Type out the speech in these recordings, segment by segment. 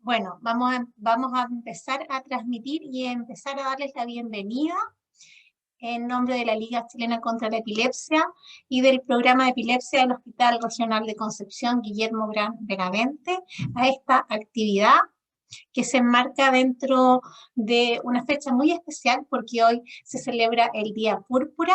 Bueno, vamos a empezar a transmitir y a empezar a darles la bienvenida en nombre de la Liga Chilena contra la Epilepsia y del programa de epilepsia del Hospital Regional de Concepción Guillermo Benavente a esta actividad que se enmarca dentro de una fecha muy especial porque hoy se celebra el Día Púrpura.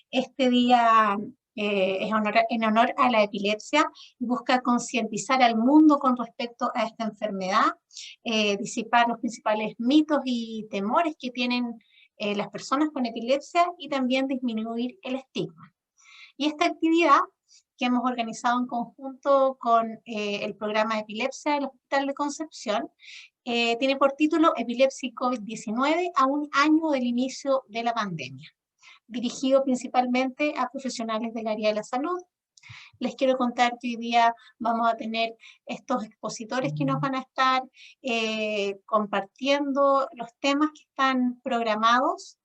Este día es en honor a la epilepsia y busca concientizar al mundo con respecto a esta enfermedad, disipar los principales mitos y temores que tienen las personas con epilepsia y también disminuir el estigma. Y esta actividad que hemos organizado en conjunto con el programa de epilepsia del Hospital de Concepción, tiene por título Epilepsia y COVID-19 a un año del inicio de la pandemia, dirigido principalmente a profesionales del área de la salud. Les quiero contar que hoy día vamos a tener estos expositores que nos van a estar compartiendo los temas que están programados.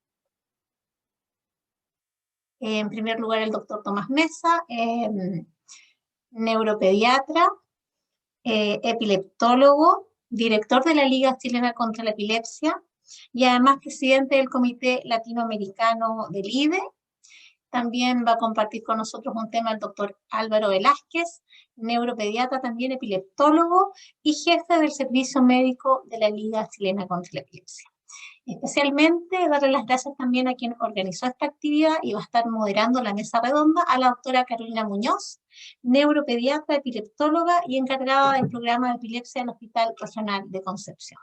En primer lugar, el doctor Tomás Mesa, neuropediatra, epileptólogo, director de la Liga Chilena contra la Epilepsia y además presidente del Comité Latinoamericano del IDE. También va a compartir con nosotros un tema el doctor Álvaro Velázquez, neuropediatra, también epileptólogo y jefe del servicio médico de la Liga Chilena contra la Epilepsia. Especialmente darle las gracias también a quien organizó esta actividad y va a estar moderando la mesa redonda, a la doctora Carolina Muñoz, neuropediatra, epileptóloga y encargada del programa de epilepsia del Hospital Regional de Concepción.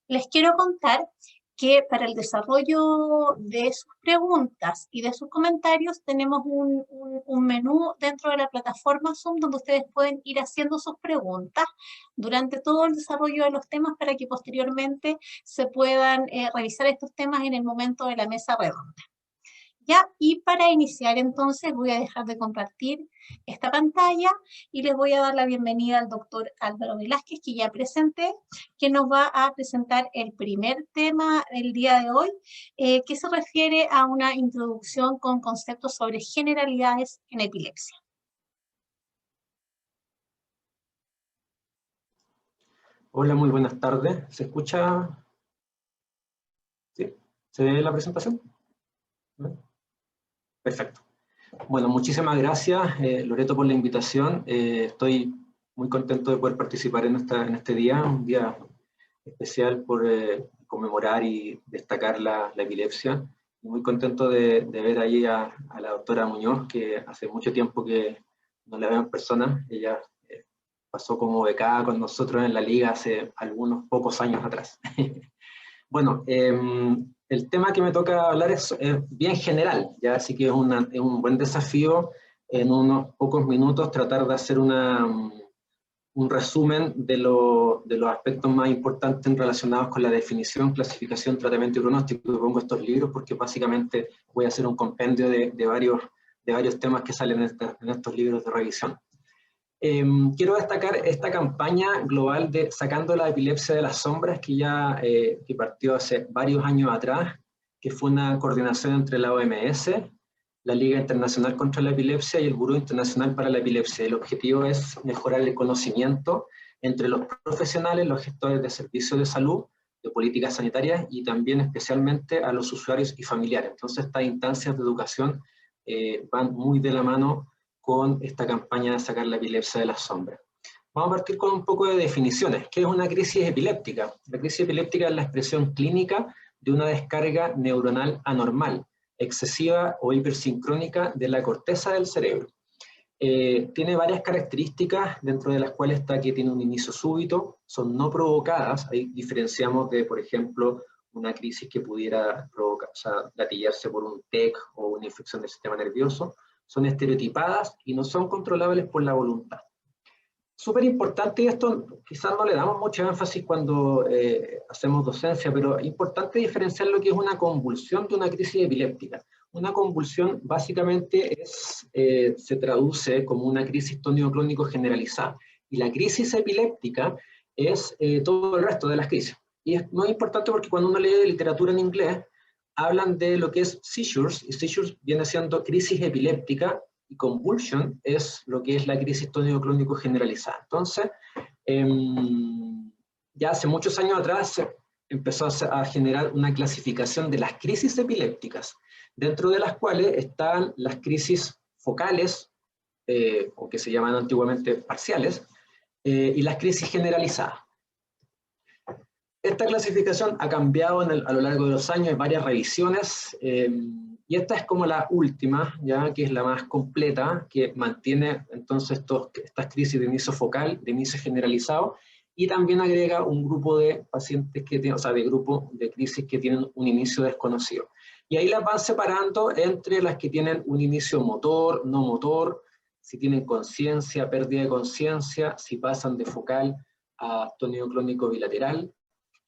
Les quiero contar que para el desarrollo de sus preguntas y de sus comentarios tenemos un menú dentro de la plataforma Zoom donde ustedes pueden ir haciendo sus preguntas durante todo el desarrollo de los temas para que posteriormente se puedan revisar estos temas en el momento de la mesa redonda. Ya, y para iniciar entonces voy a dejar de compartir esta pantalla y les voy a dar la bienvenida al doctor Álvaro Velázquez, que ya presenté, que nos va a presentar el primer tema del día de hoy, que se refiere a una introducción con conceptos sobre generalidades en epilepsia. Hola, muy buenas tardes. ¿Se escucha? ¿Sí? ¿Se ve la presentación? ¿No? Perfecto. Bueno, muchísimas gracias, Loreto, por la invitación. Estoy muy contento de poder participar en este día, un día especial por conmemorar y destacar la epilepsia. Y muy contento de ver ahí a la doctora Muñoz, que hace mucho tiempo que no la veo en persona. Ella pasó como becada con nosotros en la liga hace algunos pocos años atrás. Bueno, el tema que me toca hablar es bien general, ya, así que es un buen desafío en unos pocos minutos tratar de hacer un resumen de los aspectos más importantes relacionados con la definición, clasificación, tratamiento y pronóstico. Pongo estos libros porque básicamente voy a hacer un compendio de varios temas que salen en estos libros de revisión. Quiero destacar esta campaña global de Sacando la Epilepsia de las Sombras, que partió hace varios años atrás, que fue una coordinación entre la OMS, la Liga Internacional contra la Epilepsia y el Buró Internacional para la Epilepsia. El objetivo es mejorar el conocimiento entre los profesionales, los gestores de servicios de salud, de políticas sanitarias y también especialmente a los usuarios y familiares. Entonces estas instancias de educación van muy de la mano con esta campaña de sacar la epilepsia de las sombras. Vamos a partir con un poco de definiciones. ¿Qué es una crisis epiléptica? La crisis epiléptica es la expresión clínica de una descarga neuronal anormal, excesiva o hipersincrónica de la corteza del cerebro. Tiene varias características, dentro de las cuales está que tiene un inicio súbito, son no provocadas, ahí diferenciamos de, por ejemplo, una crisis que pudiera provocar, o sea, gatillarse por un TEC o una infección del sistema nervioso, son estereotipadas y no son controlables por la voluntad. Súper importante, y esto quizás no le damos mucho énfasis cuando hacemos docencia, pero es importante diferenciar lo que es una convulsión de una crisis epiléptica. Una convulsión básicamente se traduce como una crisis tónico-clónico generalizada, y la crisis epiléptica es todo el resto de las crisis. Y es muy importante porque cuando uno lee literatura en inglés, hablan de lo que es seizures, y seizures viene siendo crisis epiléptica, y convulsion es lo que es la crisis tónico-clónico generalizada. Entonces, ya hace muchos años atrás se empezó a generar una clasificación de las crisis epilépticas, dentro de las cuales están las crisis focales, o que se llaman antiguamente parciales, y las crisis generalizadas. Esta clasificación ha cambiado a lo largo de los años, hay varias revisiones, y esta es como la última, ya que es la más completa, que mantiene entonces estas crisis de inicio focal, de inicio generalizado, y también agrega un grupo de pacientes que tienen, o sea, de grupo de crisis que tienen un inicio desconocido. Y ahí las van separando entre las que tienen un inicio motor, no motor, si tienen conciencia, pérdida de conciencia, si pasan de focal a tónico clónico bilateral,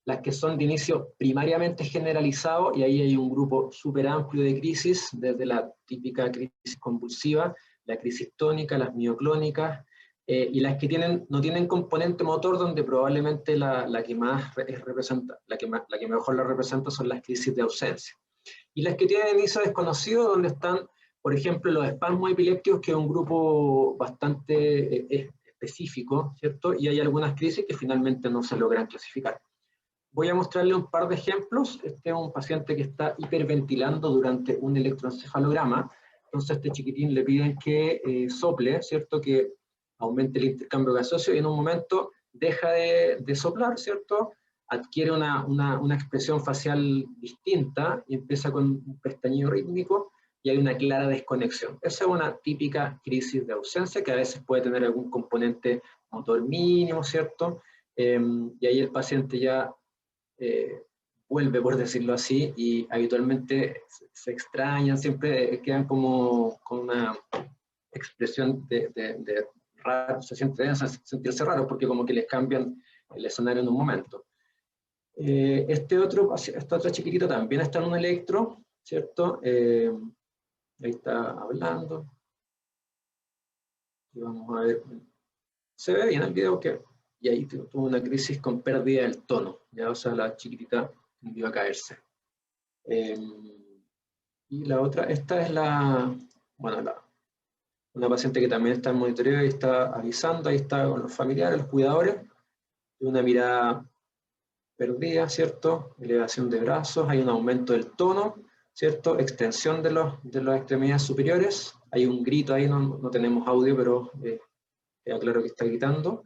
las que son de inicio primariamente generalizado, y ahí hay un grupo súper amplio de crisis, desde la típica crisis convulsiva, la crisis tónica, las mioclónicas, y las que no tienen componente motor, donde probablemente la que más representa, la que mejor la representa son las crisis de ausencia. Y las que tienen inicio desconocido, donde están, por ejemplo, los espasmos epilépticos, que es un grupo bastante específico, ¿cierto? Y hay algunas crisis que finalmente no se logran clasificar. Voy a mostrarle un par de ejemplos. Este es un paciente que está hiperventilando durante un electroencefalograma. Entonces a este chiquitín le piden que sople, ¿cierto? Que aumente el intercambio gaseoso, y en un momento deja de soplar, ¿cierto? Adquiere una expresión facial distinta y empieza con un pestañeo rítmico, y hay una clara desconexión. Esa es una típica crisis de ausencia, que a veces puede tener algún componente motor mínimo, ¿cierto? Y ahí el paciente ya vuelve, por decirlo así, y habitualmente se extrañan, siempre quedan como con una expresión de raro, se sienten sentirse raros, porque como que les cambian el escenario en un momento. Esta otra chiquitita también está en un electro, ¿cierto? Ahí está hablando. Y vamos a ver, se ve bien el video, que y ahí tuvo una crisis con pérdida del tono, ya, o sea, la chiquitita tendió a caerse. Y la otra, esta es una paciente que también está en monitoreo y está avisando, ahí está con los familiares, los cuidadores, de una mirada perdida, ¿cierto? Elevación de brazos, hay un aumento del tono, ¿cierto? Extensión de las extremidades superiores, hay un grito ahí, no tenemos audio, pero queda claro que está gritando.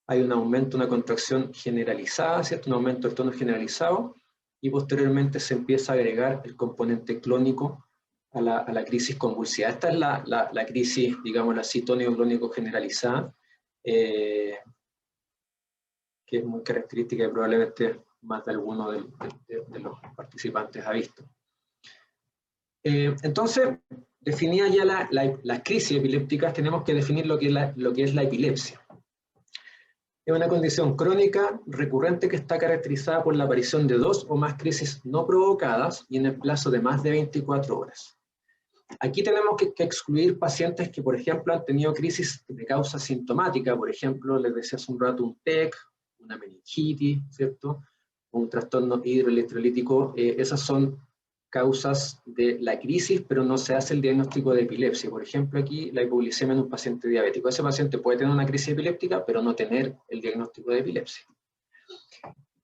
Hay un aumento, una contracción generalizada, ¿cierto? Un aumento del tono generalizado, y posteriormente se empieza a agregar el componente clónico a la crisis convulsiva. Esta es la crisis, digamos así, tónico-clónico generalizada, que es muy característica y probablemente más de alguno de los participantes ha visto. Entonces, definida ya las crisis epilépticas, tenemos que definir lo que es la epilepsia. Es una condición crónica recurrente que está caracterizada por la aparición de 2 o más crisis no provocadas y en el plazo de más de 24 horas. Aquí tenemos que excluir pacientes que, por ejemplo, han tenido crisis de causa sintomática, por ejemplo, les decía hace un rato un TEC, una meningitis, ¿cierto? Un trastorno hidroelectrolítico. Esas son causas de la crisis, pero no se hace el diagnóstico de epilepsia. Por ejemplo, aquí la hipoglicemia en un paciente diabético. Ese paciente puede tener una crisis epiléptica, pero no tener el diagnóstico de epilepsia.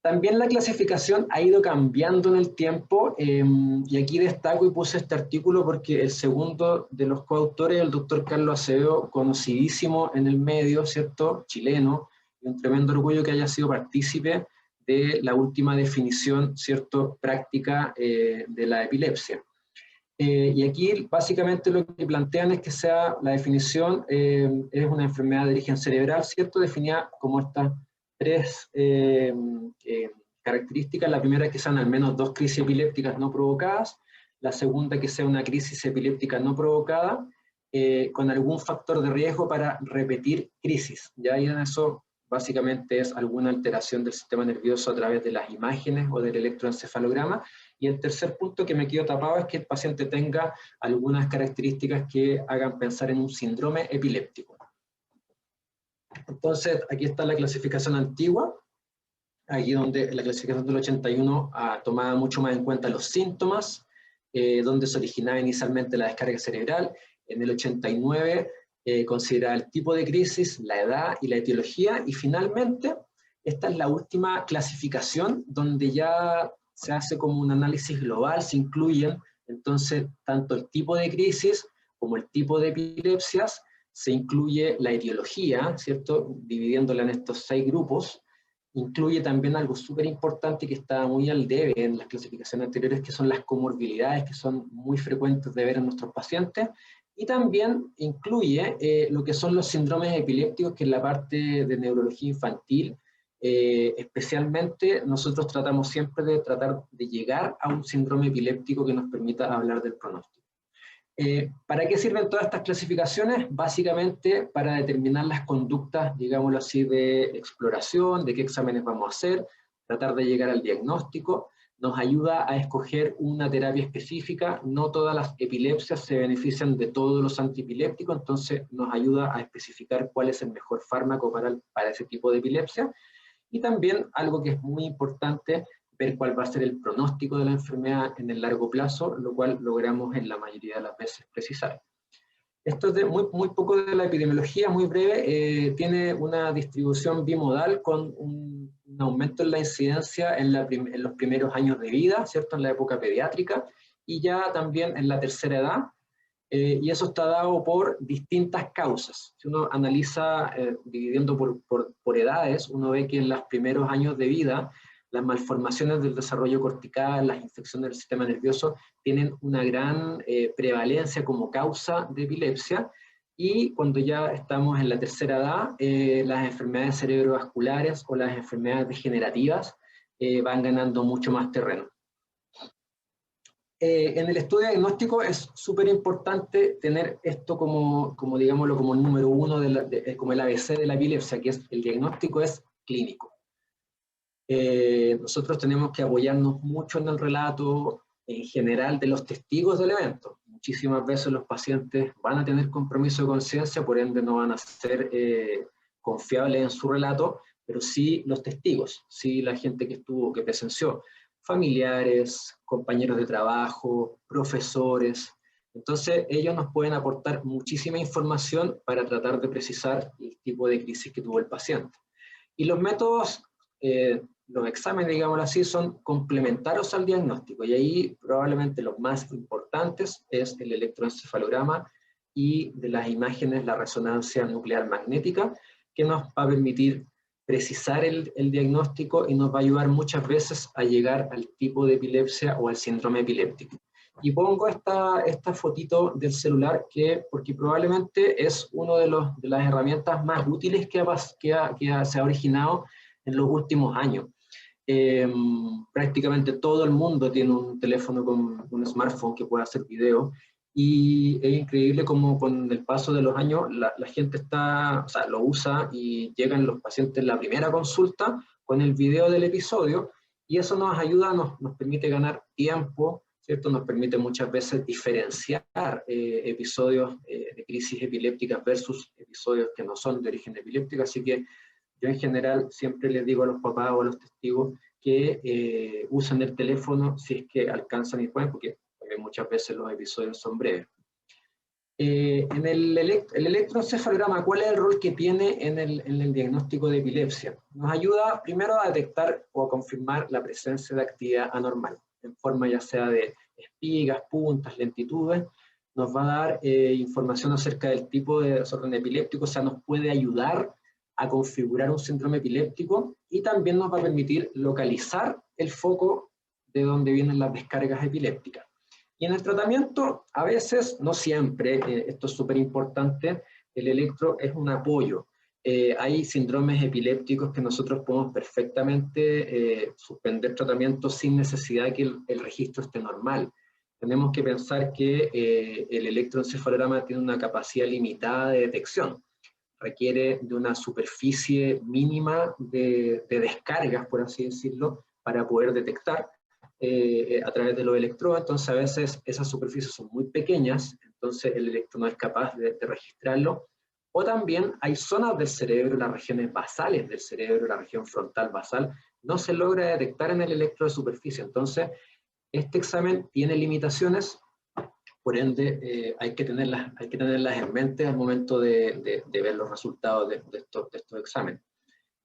También la clasificación ha ido cambiando en el tiempo, y aquí destaco y puse este artículo porque el segundo de los coautores, el doctor Carlos Acevedo, conocidísimo en el medio, ¿cierto? Chileno, y un tremendo orgullo que haya sido partícipe de la última definición, ¿cierto?, práctica de la epilepsia. Y aquí básicamente lo que plantean es que sea la definición, es una enfermedad de origen cerebral, ¿cierto?, definida como estas 3 características. La primera es que sean al menos 2 crisis epilépticas no provocadas, la segunda que sea una crisis epiléptica no provocada, con algún factor de riesgo para repetir crisis. Ya ahí en eso básicamente es alguna alteración del sistema nervioso a través de las imágenes o del electroencefalograma. Y el tercer punto que me quedo tapado es que el paciente tenga algunas características que hagan pensar en un síndrome epiléptico. Entonces, aquí está la clasificación antigua, aquí donde la clasificación del 81 tomaba mucho más en cuenta los síntomas, donde se originaba inicialmente la descarga cerebral. En el 89 consideraba el tipo de crisis, la edad y la etiología, y finalmente Esta es la última clasificación donde ya se hace como un análisis global, se incluyen entonces tanto el tipo de crisis como el tipo de epilepsias, se incluye la etiología, ¿cierto? Dividiéndola en estos 6 grupos. Incluye también algo súper importante que está muy al debe en las clasificaciones anteriores, que son las comorbilidades, que son muy frecuentes de ver en nuestros pacientes. Y también incluye lo que son los síndromes epilépticos, que es la parte de neurología infantil. Especialmente nosotros tratamos siempre de tratar de llegar a un síndrome epiléptico que nos permita hablar del pronóstico. ¿Para qué sirven todas estas clasificaciones? Básicamente para determinar las conductas, digámoslo así, de exploración, de qué exámenes vamos a hacer, tratar de llegar al diagnóstico. Nos ayuda a escoger una terapia específica. No todas las epilepsias se benefician de todos los antiepilépticos, entonces nos ayuda a especificar cuál es el mejor fármaco para ese tipo de epilepsia. Y también algo que es muy importante, ver cuál va a ser el pronóstico de la enfermedad en el largo plazo, lo cual logramos en la mayoría de las veces precisar. Esto es de muy poco de la epidemiología, muy breve. Tiene una distribución bimodal con un aumento en la incidencia en los primeros años de vida, ¿cierto? En la época pediátrica, y ya también en la tercera edad. Y eso está dado por distintas causas. Si uno analiza dividiendo por edades, uno ve que en los primeros años de vida las malformaciones del desarrollo cortical, las infecciones del sistema nervioso tienen una gran prevalencia como causa de epilepsia, y cuando ya estamos en la tercera edad, las enfermedades cerebrovasculares o las enfermedades degenerativas van ganando mucho más terreno. En el estudio diagnóstico es súper importante tener esto como digámoslo, como el número 1, como el ABC de la epilepsia, que es el diagnóstico es clínico. Nosotros tenemos que apoyarnos mucho en el relato en general de los testigos del evento. Muchísimas veces los pacientes van a tener compromiso de conciencia, por ende no van a ser confiables en su relato, pero sí los testigos, sí la gente que presenció, familiares, compañeros de trabajo, profesores. Entonces ellos nos pueden aportar muchísima información para tratar de precisar el tipo de crisis que tuvo el paciente. Y los métodos, los exámenes, digámoslo así, son complementarios al diagnóstico, y ahí probablemente los más importantes es el electroencefalograma y de las imágenes la resonancia nuclear magnética, que nos va a permitir precisar el diagnóstico y nos va a ayudar muchas veces a llegar al tipo de epilepsia o al síndrome epiléptico. Y pongo esta fotito del celular porque probablemente es una de las herramientas más útiles que se ha originado en los últimos años. Prácticamente todo el mundo tiene un teléfono con un smartphone que puede hacer video, y es increíble cómo con el paso de los años la gente lo usa, y llegan los pacientes en la primera consulta con el video del episodio, y eso nos ayuda, nos permite ganar tiempo, ¿cierto? Nos permite muchas veces diferenciar episodios de crisis epilépticas versus episodios que no son de origen epiléptico. Así que yo en general siempre les digo a los papás o a los testigos que usen el teléfono si es que alcanzan y pueden, porque muchas veces los episodios son breves. En el electroencefalograma, ¿cuál es el rol que tiene en el diagnóstico de epilepsia? Nos ayuda primero a detectar o a confirmar la presencia de actividad anormal, en forma ya sea de espigas, puntas, lentitudes. Nos va a dar información acerca del tipo de desorden epiléptico, o sea, nos puede ayudar a configurar un síndrome epiléptico, y también nos va a permitir localizar el foco de donde vienen las descargas epilépticas. Y en el tratamiento, a veces, no siempre, esto es súper importante, el electro es un apoyo. Hay síndromes epilépticos que nosotros podemos perfectamente suspender tratamientos sin necesidad de que el registro esté normal. Tenemos que pensar que el electroencefalograma tiene una capacidad limitada de detección. Requiere de una superficie mínima de descargas, por así decirlo, para poder detectar a través de los electrodos. Entonces a veces esas superficies son muy pequeñas, entonces el electro no es capaz de registrarlo. O también hay zonas del cerebro, las regiones basales del cerebro, la región frontal basal, no se logra detectar en el electro de superficie. Entonces este examen tiene limitaciones, por ende hay que tenerlas en mente al momento de ver los resultados de estos exámenes.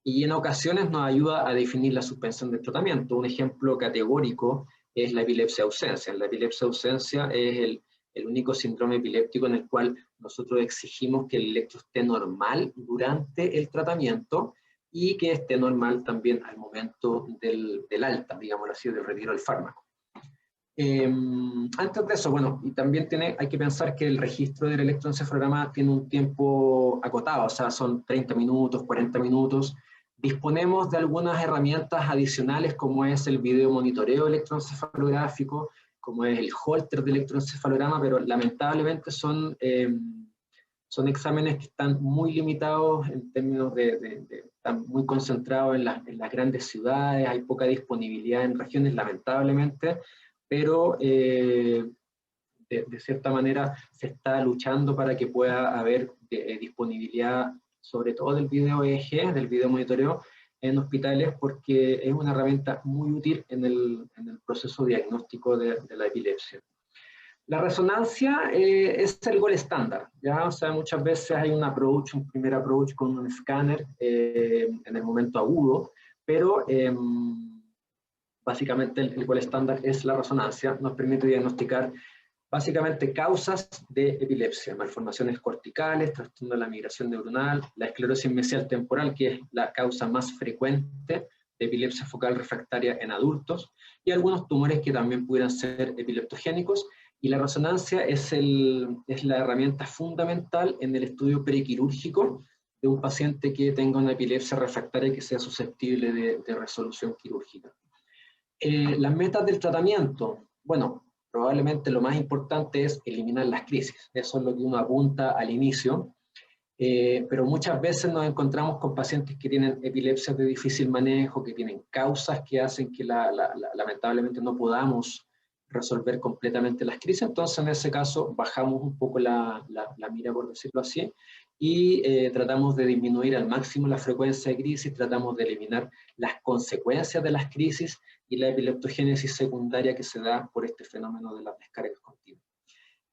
y en ocasiones nos ayuda a definir la suspensión del tratamiento. Un ejemplo categórico es la epilepsia ausencia. La epilepsia ausencia es el único síndrome epiléptico en el cual nosotros exigimos que el electro esté normal durante el tratamiento y que esté normal también al momento del alta, digámoslo así, del retiro del fármaco. Antes de eso, bueno, y también hay que pensar que el registro del electroencefalograma tiene un tiempo acotado, o sea, son 30 minutos, 40 minutos. Disponemos de algunas herramientas adicionales como es el video monitoreo electroencefalográfico, como es el holter de electroencefalograma, pero lamentablemente son exámenes que están muy limitados en términos están muy concentrados en las grandes ciudades, hay poca disponibilidad en regiones, lamentablemente, pero de cierta manera se está luchando para que pueda haber disponibilidad, sobre todo del video EEG, del video monitoreo, en hospitales, porque es una herramienta muy útil en el proceso diagnóstico de la epilepsia. La resonancia es el gold estándar, ¿ya? O sea, muchas veces hay un primer approach con un escáner en el momento agudo, pero básicamente el gold estándar es la resonancia, nos permite diagnosticar básicamente causas de epilepsia, malformaciones corticales, trastorno de la migración neuronal, la esclerosis mesial temporal, que es la causa más frecuente de epilepsia focal refractaria en adultos, y algunos tumores que también pudieran ser epileptogénicos, y la resonancia es la herramienta fundamental en el estudio prequirúrgico de un paciente que tenga una epilepsia refractaria que sea susceptible de resolución quirúrgica. Las metas del tratamiento, bueno, probablemente lo más importante es eliminar las crisis. Eso es lo que uno apunta al inicio, pero muchas veces nos encontramos con pacientes que tienen epilepsias de difícil manejo, que tienen causas que hacen que lamentablemente no podamos resolver completamente las crisis. Entonces, en ese caso, bajamos un poco la mira, por decirlo así, y tratamos de disminuir al máximo la frecuencia de crisis, tratamos de eliminar las consecuencias de las crisis y la epileptogénesis secundaria que se da por este fenómeno de las descargas continuas.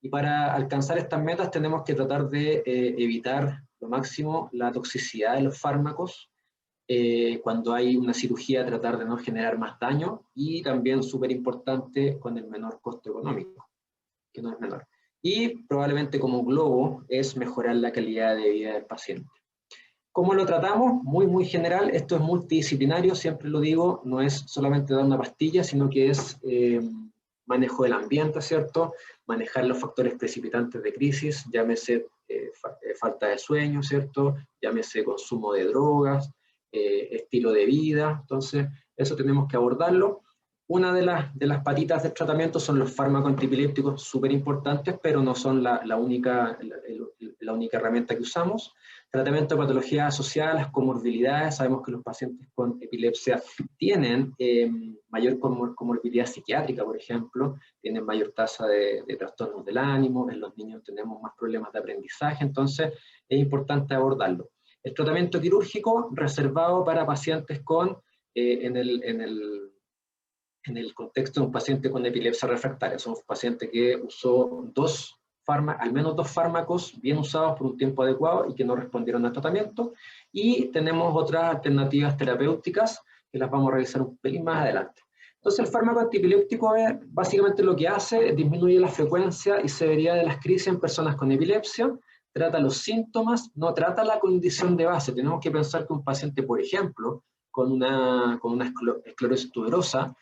Y para alcanzar estas metas tenemos que tratar de evitar lo máximo la toxicidad de los fármacos, cuando hay una cirugía tratar de no generar más daño, y también súper importante con el menor costo económico, que no es menor. Y probablemente como globo es mejorar la calidad de vida del paciente. ¿Cómo lo tratamos? Muy, muy general. Esto es multidisciplinario, siempre lo digo, no es solamente dar una pastilla, sino que es manejo del ambiente, ¿cierto? Manejar los factores precipitantes de crisis, llámese falta de sueño, ¿cierto? Llámese consumo de drogas, estilo de vida. Entonces, eso tenemos que abordarlo. Una de las patitas del tratamiento son los fármacos antipilépticos, súper importantes, pero no son la única herramienta que usamos. Tratamiento de patologías asociadas a las comorbilidades. Sabemos que los pacientes con epilepsia tienen mayor comorbilidad psiquiátrica, por ejemplo, tienen mayor tasa de trastornos del ánimo, en los niños tenemos más problemas de aprendizaje, entonces es importante abordarlo. El tratamiento quirúrgico reservado para pacientes con, en el contexto de un paciente con epilepsia refractaria. Somos un paciente que usó al menos dos fármacos bien usados por un tiempo adecuado y que no respondieron al tratamiento. Y tenemos otras alternativas terapéuticas que las vamos a revisar un pelín más adelante. Entonces, el fármaco antipiléptico básicamente lo que hace es disminuye la frecuencia y severidad de las crisis en personas con epilepsia, trata los síntomas, no trata la condición de base. Tenemos que pensar que un paciente, por ejemplo, con una esclerosis tuberosa,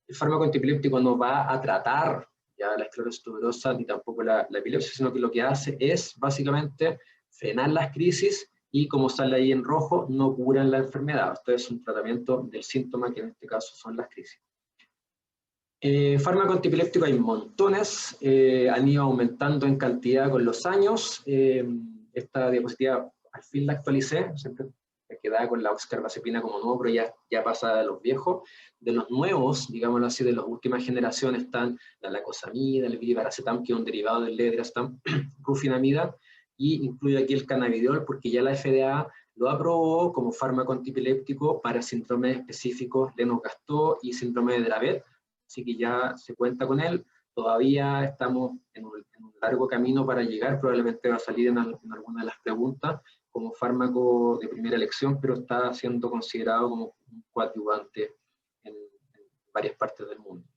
el fármaco antipiléptico no va a tratar ya la esclerosis tuberosa ni tampoco la epilepsia, sino que lo que hace es básicamente frenar las crisis y, como sale ahí en rojo, no curan la enfermedad. Esto es un tratamiento del síntoma, que en este caso son las crisis. Fármaco antipiléptico hay montones, han ido aumentando en cantidad con los años. Esta diapositiva al fin la actualicé, siempre me quedaba con la oxcarbazepina como nuevo, pero ya pasa de los viejos. De los nuevos, digámoslo así, de las últimas generaciones están la lacosamida, el viliparacetam, que es un derivado del levetiracetam, rufinamida, y incluye aquí el cannabidiol, porque ya la FDA lo aprobó como fármaco antipiléptico para síndromes específicos Lennox-Gastaut y síndrome de Dravet, así que ya se cuenta con él. Todavía estamos en un largo camino para llegar, probablemente va a salir en alguna de las preguntas, como fármaco de primera elección, pero está siendo considerado como un coadyuvante en varias partes del mundo.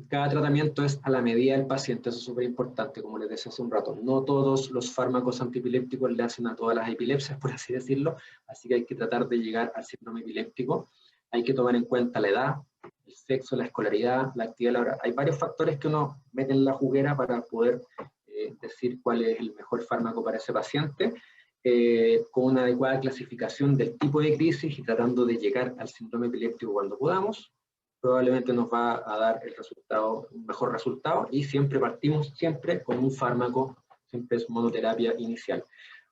Cada tratamiento es a la medida del paciente, eso es súper importante, como les decía hace un rato. No todos los fármacos antiepilépticos le hacen a todas las epilepsias, por así decirlo, así que hay que tratar de llegar al síndrome epiléptico. Hay que tomar en cuenta la edad, el sexo, la escolaridad, la actividad laboral. Hay varios factores que uno mete en la juguera para poder decir cuál es el mejor fármaco para ese paciente, con una adecuada clasificación del tipo de crisis y tratando de llegar al síndrome epiléptico cuando podamos. Probablemente nos va a dar el resultado, un mejor resultado, y siempre partimos con un fármaco, siempre es monoterapia inicial.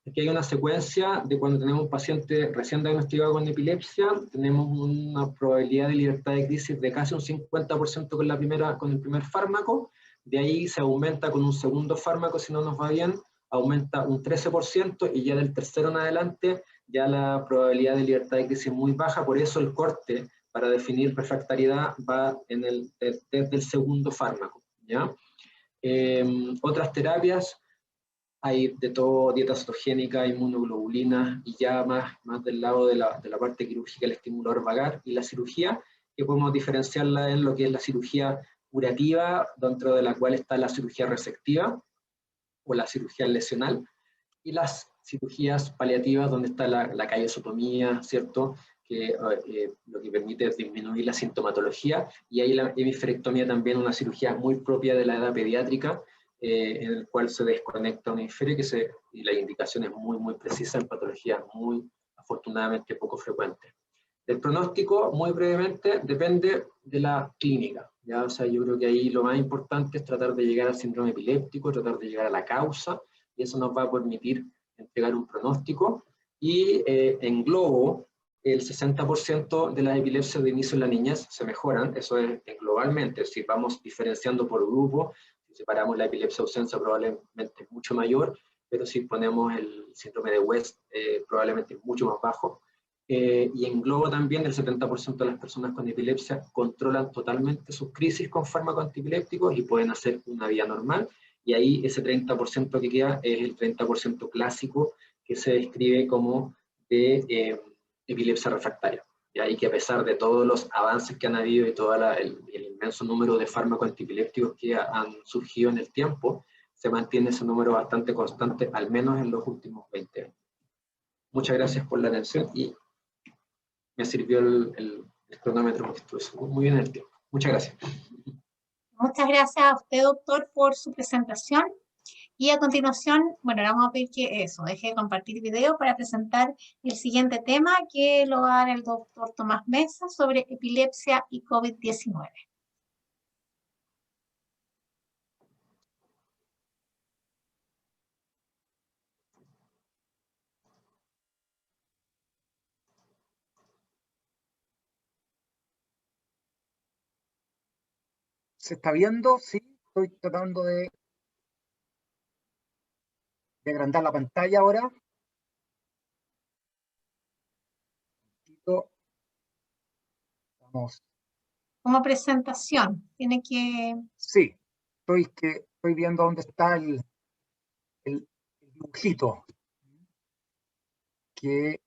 Aquí hay una secuencia de cuando tenemos un paciente recién diagnosticado con epilepsia, tenemos una probabilidad de libertad de crisis de casi un 50% con el primer fármaco, de ahí se aumenta con un segundo fármaco si no nos va bien, aumenta un 13%, y ya del tercero en adelante ya la probabilidad de libertad de crisis es muy baja, por eso el corte para definir refractariedad va desde el segundo fármaco, ¿ya? Otras terapias, hay de todo, dieta cetogénica, inmunoglobulina, y ya más del lado de la parte quirúrgica, el estimulador vagal y la cirugía, que podemos diferenciarla en lo que es la cirugía curativa, dentro de la cual está la cirugía resectiva o la cirugía lesional, y las cirugías paliativas, donde está la callosotomía, ¿cierto?, que lo que permite es disminuir la sintomatología, y hay la hemisferectomía también, una cirugía muy propia de la edad pediátrica, en el cual se desconecta un hemisferio y la indicación es muy precisa en patologías muy, afortunadamente, poco frecuentes. El pronóstico, muy brevemente, depende de la clínica, ¿ya? O sea, yo creo que ahí lo más importante es tratar de llegar al síndrome epiléptico, tratar de llegar a la causa, y eso nos va a permitir entregar un pronóstico. Y en globo, el 60% de las epilepsias de inicio en la niñez se mejoran, eso es globalmente, es decir, vamos diferenciando por grupo. Si separamos la epilepsia ausencia, probablemente es mucho mayor, pero si ponemos el síndrome de West, probablemente es mucho más bajo. Y en globo también el 70% de las personas con epilepsia controlan totalmente sus crisis con fármacos antiepilépticos y pueden hacer una vida normal, y ahí ese 30% que queda es el 30% clásico, que se describe como de epilepsia refractaria. Y ahí que, a pesar de todos los avances que han habido y todo el inmenso número de fármacos antiepilépticos que han surgido en el tiempo, se mantiene ese número bastante constante, al menos en los últimos 20 años. Muchas gracias por la atención, y me sirvió el cronómetro porque estuve muy bien en el tiempo. Muchas gracias. Muchas gracias a usted, doctor, por su presentación. Y a continuación, bueno, le vamos a pedir que deje de compartir video para presentar el siguiente tema, que lo va a dar el doctor Tomás Mesa sobre epilepsia y COVID-19. ¿Se está viendo? Sí, estoy tratando de agrandar la pantalla ahora. Vamos. Como presentación, tiene que... Sí, estoy viendo dónde está el dibujito, que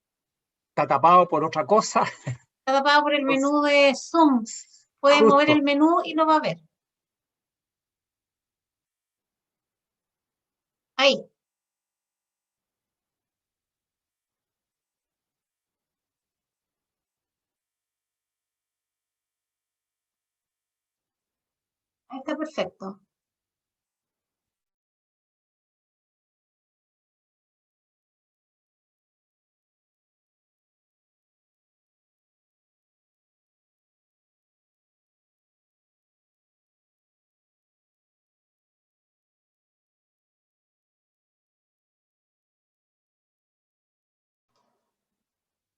está tapado por otra cosa. Está tapado por el menú de Zoom. Puede mover el menú y lo va a ver. Ahí. Ahí está perfecto.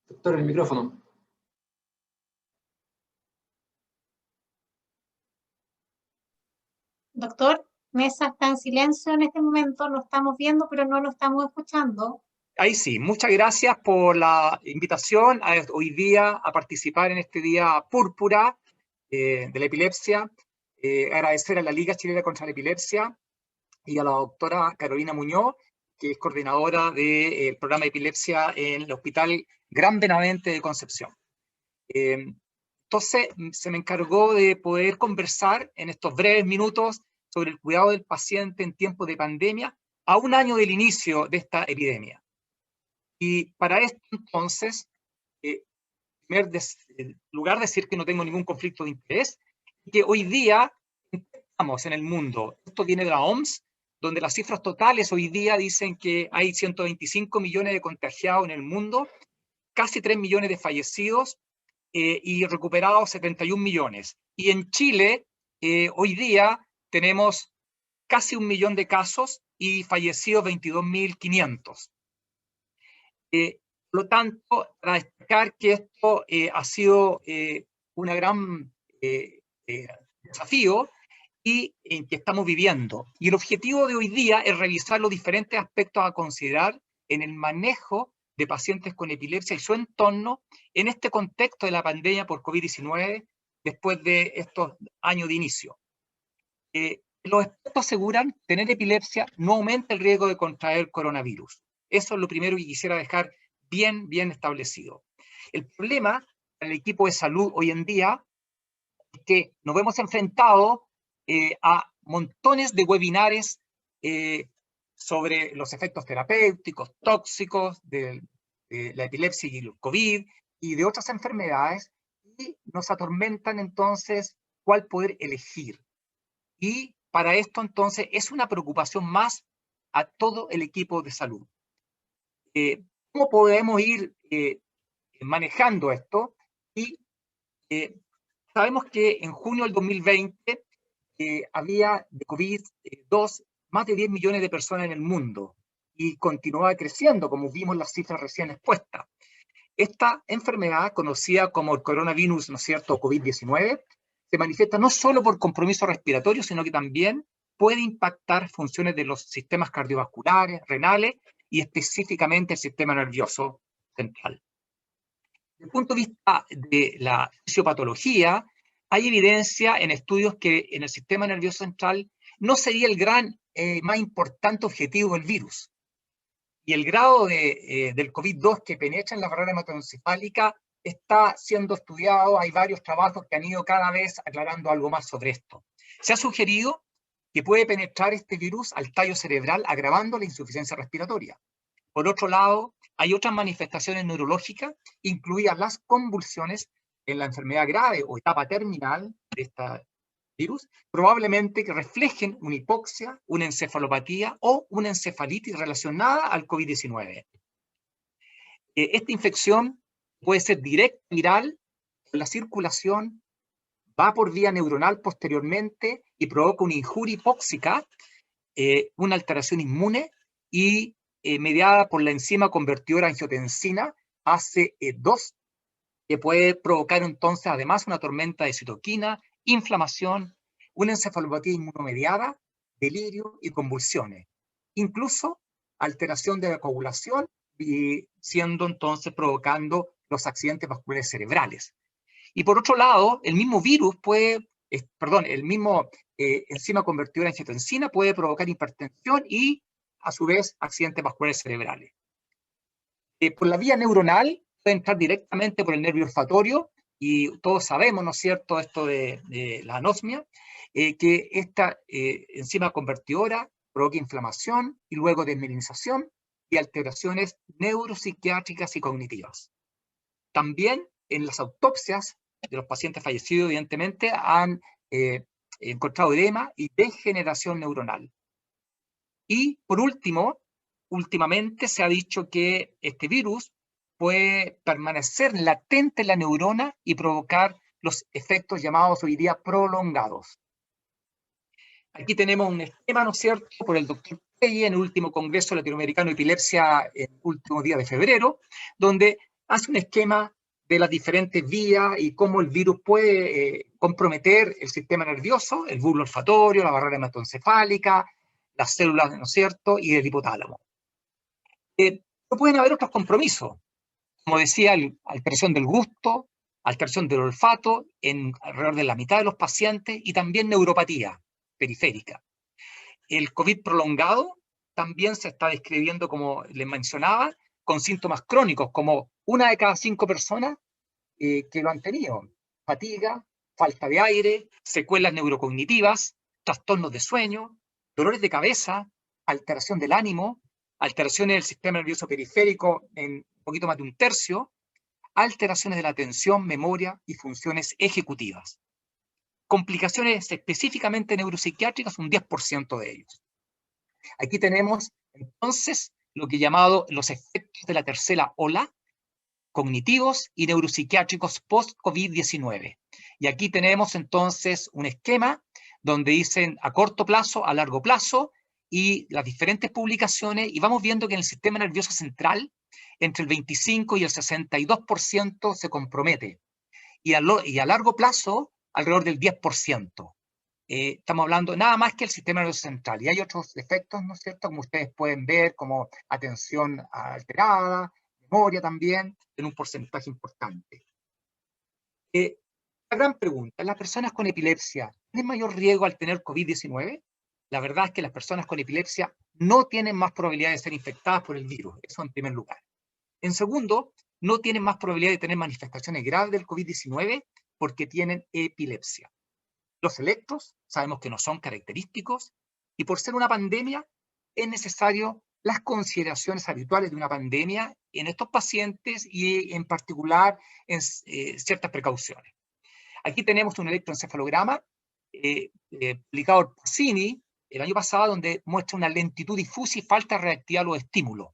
Doctor, el micrófono. Doctor Mesa está en silencio en este momento, lo estamos viendo, pero no lo estamos escuchando. Ahí sí, muchas gracias por la invitación hoy día a participar en este día púrpura de la epilepsia. Agradecer a la Liga Chilena contra la Epilepsia y a la doctora Carolina Muñoz, que es coordinadora del programa de epilepsia en el Hospital Gran Benavente de Concepción. Entonces, se me encargó de poder conversar en estos breves minutos sobre el cuidado del paciente en tiempos de pandemia a un año del inicio de esta epidemia. Y para esto, entonces, en primer lugar, decir que no tengo ningún conflicto de interés, que hoy día estamos en el mundo. Esto viene de la OMS, donde las cifras totales hoy día dicen que hay 125 millones de contagiados en el mundo, casi 3 millones de fallecidos y recuperados 71 millones. Y en Chile, hoy día tenemos casi 1 millón de casos y fallecidos 22.500. Por lo tanto, para destacar que esto ha sido un gran desafío y en que estamos viviendo. Y el objetivo de hoy día es revisar los diferentes aspectos a considerar en el manejo de pacientes con epilepsia y su entorno en este contexto de la pandemia por COVID-19 después de estos años de inicio. Los expertos aseguran que tener epilepsia no aumenta el riesgo de contraer coronavirus. Eso es lo primero que quisiera dejar bien establecido. El problema para el equipo de salud hoy en día es que nos hemos enfrentado a montones de webinares sobre los efectos terapéuticos, tóxicos de la epilepsia y el COVID y de otras enfermedades, y nos atormentan entonces cuál poder elegir. Y para esto entonces es una preocupación más a todo el equipo de salud. ¿Cómo podemos ir manejando esto? Y sabemos que en junio del 2020 había de COVID-2 más de 10 millones de personas en el mundo y continuaba creciendo, como vimos las cifras recién expuestas. Esta enfermedad, conocida como el coronavirus, ¿no es cierto?, COVID-19, se manifiesta no solo por compromiso respiratorio, sino que también puede impactar funciones de los sistemas cardiovasculares, renales y específicamente el sistema nervioso central. Desde el punto de vista de la fisiopatología, hay evidencia en estudios que en el sistema nervioso central no sería el más importante objetivo del virus. Y el grado del COVID-2 que penetra en la barrera hematoencefálica está siendo estudiado. Hay varios trabajos que han ido cada vez aclarando algo más sobre esto. Se ha sugerido que puede penetrar este virus al tallo cerebral, agravando la insuficiencia respiratoria. Por otro lado, hay otras manifestaciones neurológicas, incluidas las convulsiones en la enfermedad grave o etapa terminal de este virus, probablemente que reflejen una hipoxia, una encefalopatía o una encefalitis relacionada al COVID-19. Esta infección puede ser directa, viral, en la circulación, va por vía neuronal posteriormente y provoca una injuria hipóxica, una alteración inmune y mediada por la enzima convertidora angiotensina ACE2, que puede provocar entonces además una tormenta de citoquina, inflamación, una encefalopatía inmunomediada, delirio y convulsiones. Incluso alteración de la coagulación, y siendo entonces provocando los accidentes vasculares cerebrales. Y por otro lado, el mismo virus el mismo enzima convertidora angiotensina puede provocar hipertensión y a su vez accidentes vasculares cerebrales. Por la vía neuronal puede entrar directamente por el nervio olfatorio, y todos sabemos, ¿no es cierto?, esto de la anosmia, que esta enzima convertidora provoca inflamación y luego desmielinización y alteraciones neuropsiquiátricas y cognitivas. También en las autopsias de los pacientes fallecidos, evidentemente, han encontrado edema y degeneración neuronal. Y por último, últimamente se ha dicho que este virus puede permanecer latente en la neurona y provocar los efectos llamados hoy día prolongados. Aquí tenemos un esquema, ¿no es cierto?, por el doctor Peggy en el último Congreso Latinoamericano de Epilepsia el último día de febrero, donde hace un esquema de las diferentes vías y cómo el virus puede comprometer el sistema nervioso, el bulbo olfatorio, la barrera hematoencefálica, las células, ¿no es cierto?, y el hipotálamo. No pueden haber otros compromisos, como decía, alteración del gusto, alteración del olfato en alrededor de la mitad de los pacientes y también neuropatía periférica. El COVID prolongado también se está describiendo, como les mencionaba, con síntomas crónicos, como 1 de cada 5 personas que lo han tenido. Fatiga, falta de aire, secuelas neurocognitivas, trastornos de sueño, dolores de cabeza, alteración del ánimo, alteraciones del sistema nervioso periférico en un poquito más de 1/3, alteraciones de la atención, memoria y funciones ejecutivas. Complicaciones específicamente neuropsiquiátricas, un 10% de ellos. Aquí tenemos entonces lo que he llamado los efectos de la tercera ola, cognitivos y neuropsiquiátricos post-COVID-19. Y aquí tenemos entonces un esquema donde dicen a corto plazo, a largo plazo, y las diferentes publicaciones, y vamos viendo que en el sistema nervioso central, entre el 25 y el 62% se compromete, y a largo plazo, alrededor del 10%. Estamos hablando nada más que el sistema nervioso central, y hay otros efectos, ¿no es cierto?, como ustedes pueden ver, como atención alterada, memoria también, en un porcentaje importante. La gran pregunta, ¿las personas con epilepsia tienen mayor riesgo al tener COVID-19? La verdad es que las personas con epilepsia no tienen más probabilidad de ser infectadas por el virus, eso en primer lugar. En segundo, no tienen más probabilidad de tener manifestaciones graves del COVID-19 porque tienen epilepsia. Los electros sabemos que no son característicos, y por ser una pandemia es necesario las consideraciones habituales de una pandemia en estos pacientes y en particular en ciertas precauciones. Aquí tenemos un electroencefalograma publicado por Porcini el año pasado, donde muestra una lentitud difusa y falta de reactividad a los estímulos.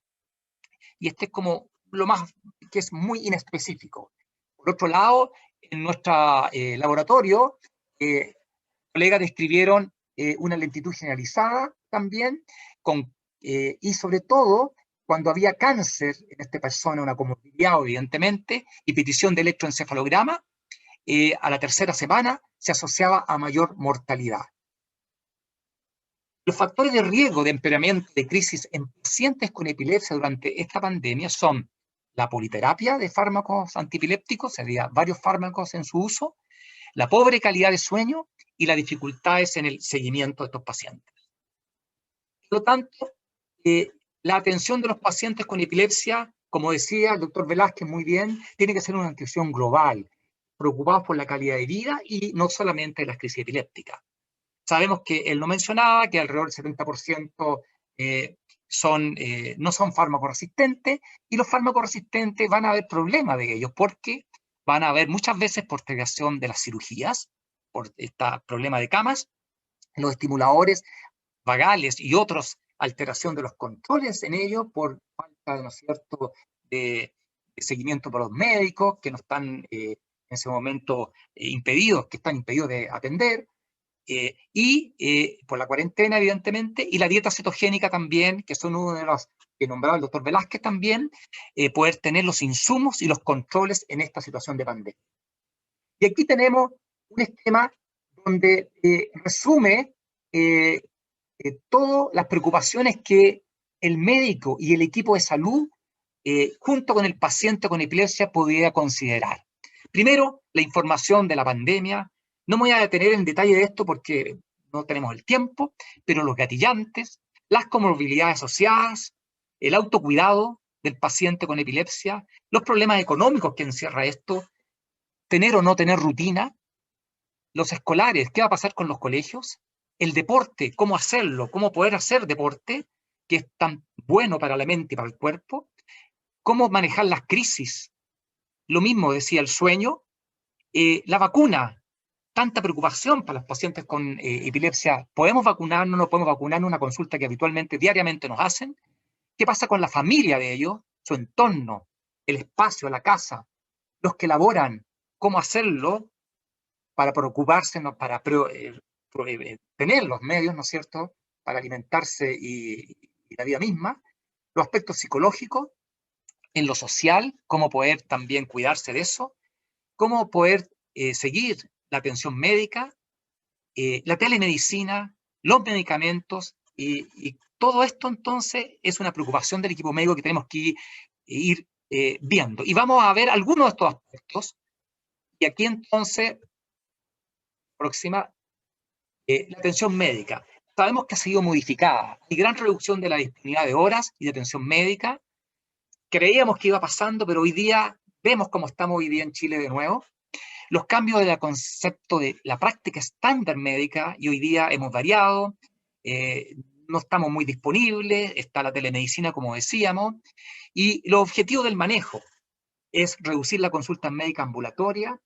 Y este es como lo más, que es muy inespecífico. Por otro lado, en nuestro laboratorio, colegas describieron una lentitud generalizada también, y sobre todo cuando había cáncer en esta persona, una comorbilidad evidentemente, y petición de electroencefalograma, a la tercera semana se asociaba a mayor mortalidad. Los factores de riesgo de empeoramiento de crisis en pacientes con epilepsia durante esta pandemia son la politerapia de fármacos antipilépticos, sería varios fármacos en su uso, la pobre calidad de sueño y las dificultades en el seguimiento de estos pacientes. Por lo tanto, la atención de los pacientes con epilepsia, como decía el doctor Velázquez muy bien, tiene que ser una atención global, preocupados por la calidad de vida y no solamente de las crisis epilépticas. Sabemos que él no mencionaba que alrededor del 70% no son fármacos resistentes, y los fármacos resistentes van a haber problemas de ellos porque van a haber muchas veces postergación de las cirugías, por este problema de camas, los estimuladores vagales y otros, alteración de los controles en ellos por falta, ¿no es cierto?, de seguimiento por los médicos que no están en ese momento que están impedidos de atender, y por la cuarentena, evidentemente, y la dieta cetogénica también, que son uno de los que nombraba el doctor Velázquez también, poder tener los insumos y los controles en esta situación de pandemia. Y aquí tenemos un esquema donde resume todas las preocupaciones que el médico y el equipo de salud, junto con el paciente con epilepsia, podría considerar. Primero, la información de la pandemia. No me voy a detener en detalle de esto porque no tenemos el tiempo, pero los gatillantes, las comorbilidades asociadas, el autocuidado del paciente con epilepsia, los problemas económicos que encierra esto, tener o no tener rutina, los escolares, qué va a pasar con los colegios, el deporte, cómo hacerlo, cómo poder hacer deporte, que es tan bueno para la mente y para el cuerpo, cómo manejar las crisis, lo mismo decía el sueño, la vacuna, tanta preocupación para los pacientes con epilepsia, ¿podemos vacunarnos, no podemos vacunarnos? Una consulta que habitualmente, diariamente nos hacen. ¿Qué pasa con la familia de ellos, su entorno, el espacio, la casa, los que elaboran, cómo hacerlo para preocuparse, ¿no?, para tener los medios, ¿no es cierto?, para alimentarse y la vida misma, los aspectos psicológicos, en lo social, cómo poder también cuidarse de eso, cómo poder seguir la atención médica, la telemedicina, los medicamentos, y todo esto entonces es una preocupación del equipo médico que tenemos que ir viendo. Y vamos a ver algunos de estos aspectos, y aquí entonces, próxima, la atención médica. La sabemos que ha sido modificada. Hay gran reducción de la disponibilidad de horas y de atención médica. Creíamos que iba pasando, pero hoy día vemos cómo estamos hoy día en Chile de nuevo. Los cambios del concepto de la práctica estándar médica, y hoy día hemos variado, no estamos muy disponibles, está la telemedicina, como decíamos, y los objetivos del manejo es reducir la consulta médica ambulatoria,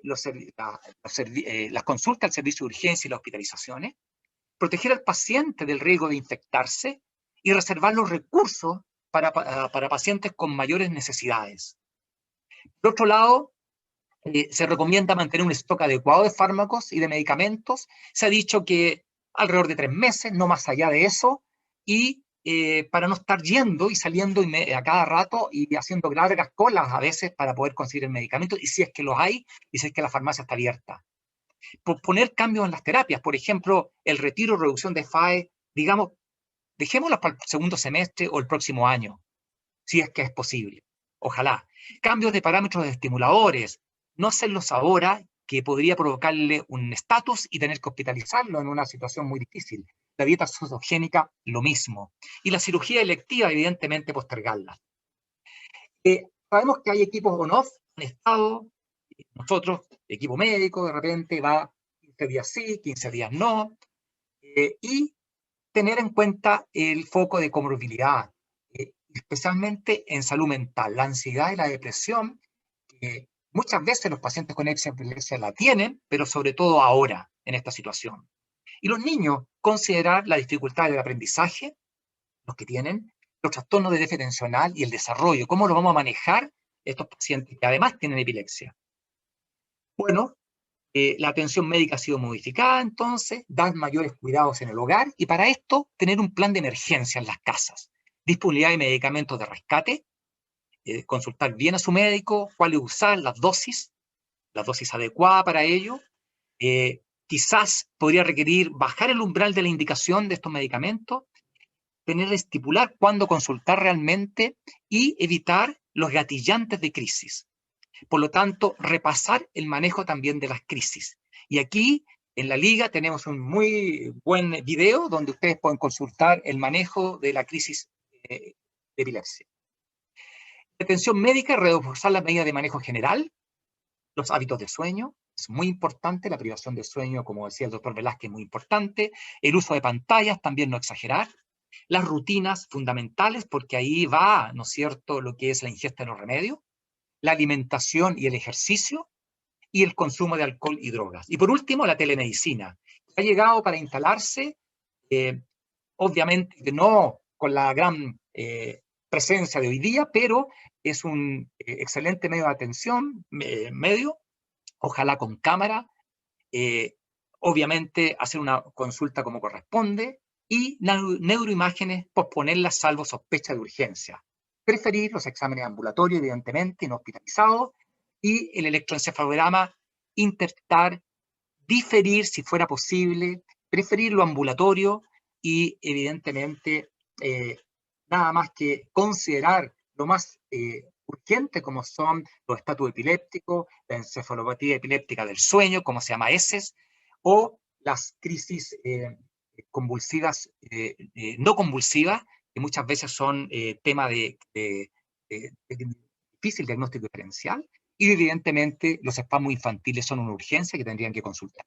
las consultas al servicio de urgencia y las hospitalizaciones, proteger al paciente del riesgo de infectarse y reservar los recursos para pacientes con mayores necesidades. Por otro lado, se recomienda mantener un stock adecuado de fármacos y de medicamentos. Se ha dicho que alrededor de 3 meses, no más allá de eso, y para no estar yendo y saliendo a cada rato y haciendo largas colas a veces para poder conseguir el medicamento, y si es que los hay, y si es que la farmacia está abierta. Poner cambios en las terapias, por ejemplo, el retiro o reducción de FAE, digamos, dejémoslas para el segundo semestre o el próximo año, si es que es posible. Ojalá. Cambios de parámetros de estimuladores, no hacerlos ahora, que podría provocarle un estatus y tener que hospitalizarlo en una situación muy difícil. La dieta cetogénica, lo mismo. Y la cirugía electiva, evidentemente, postergarla. Sabemos que hay equipos on-off, han estado, nosotros, equipo médico, de repente va 15 días sí, 15 días no, y tener en cuenta el foco de comorbilidad, especialmente en salud mental, la ansiedad y la depresión, que muchas veces los pacientes con epilepsia la tienen, pero sobre todo ahora, en esta situación. Y los niños, considerar la dificultad del aprendizaje, los que tienen, los trastornos de déficit atencional y el desarrollo, cómo lo vamos a manejar estos pacientes que además tienen epilepsia. Bueno, la atención médica ha sido modificada, entonces, dar mayores cuidados en el hogar, y para esto, tener un plan de emergencia en las casas. Disponibilidad de medicamentos de rescate, consultar bien a su médico, cuáles usar, la dosis adecuada para ello. Quizás podría requerir bajar el umbral de la indicación de estos medicamentos, estipular cuándo consultar realmente y evitar los gatillantes de crisis. Por lo tanto, repasar el manejo también de las crisis. Y aquí, en la Liga, tenemos un muy buen video donde ustedes pueden consultar el manejo de la crisis de epilepsia. Atención médica, reforzar las medidas de manejo general, los hábitos de sueño, es muy importante, la privación de sueño, como decía el doctor Velázquez, es muy importante, el uso de pantallas, también no exagerar, las rutinas fundamentales, porque ahí va, ¿no es cierto?, lo que es la ingesta de los remedios, la alimentación y el ejercicio, y el consumo de alcohol y drogas. Y por último, la telemedicina. Ha llegado para instalarse, obviamente no con la gran presencia de hoy día, pero es un excelente medio de atención, ojalá con cámara, obviamente hacer una consulta como corresponde, y neuroimágenes, posponerlas salvo sospecha de urgencia. Preferir los exámenes ambulatorios, evidentemente, no hospitalizados, y el electroencefalograma, intentar diferir, si fuera posible, preferir lo ambulatorio y, evidentemente, nada más que considerar lo más urgente, como son los estatus epilépticos, la encefalopatía epiléptica del sueño, como se llama ESES, o las crisis convulsivas, no convulsivas, que muchas veces son tema de difícil diagnóstico diferencial, y evidentemente los espasmos infantiles son una urgencia que tendrían que consultar.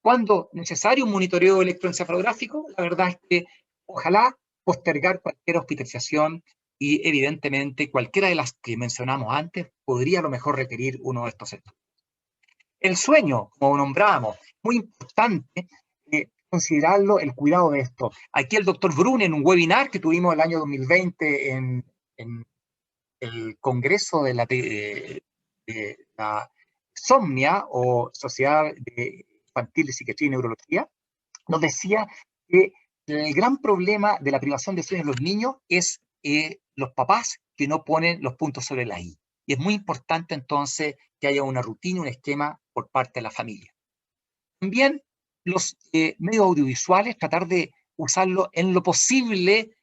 Cuando necesario un monitoreo electroencefalográfico, la verdad es que ojalá postergar cualquier hospitalización, y evidentemente cualquiera de las que mencionamos antes podría a lo mejor requerir uno de estos estudios. El sueño, como nombrábamos, muy importante considerarlo, el cuidado de esto. Aquí el doctor Brun, en un webinar que tuvimos el año 2020 en el Congreso de la Somnia, o Sociedad Infantil de Psiquiatría y Neurología, nos decía que el gran problema de la privación de sueño en los niños es los papás que no ponen los puntos sobre la I. Y es muy importante entonces que haya una rutina, un esquema por parte de la familia. También los medios audiovisuales, tratar de usarlo en lo posible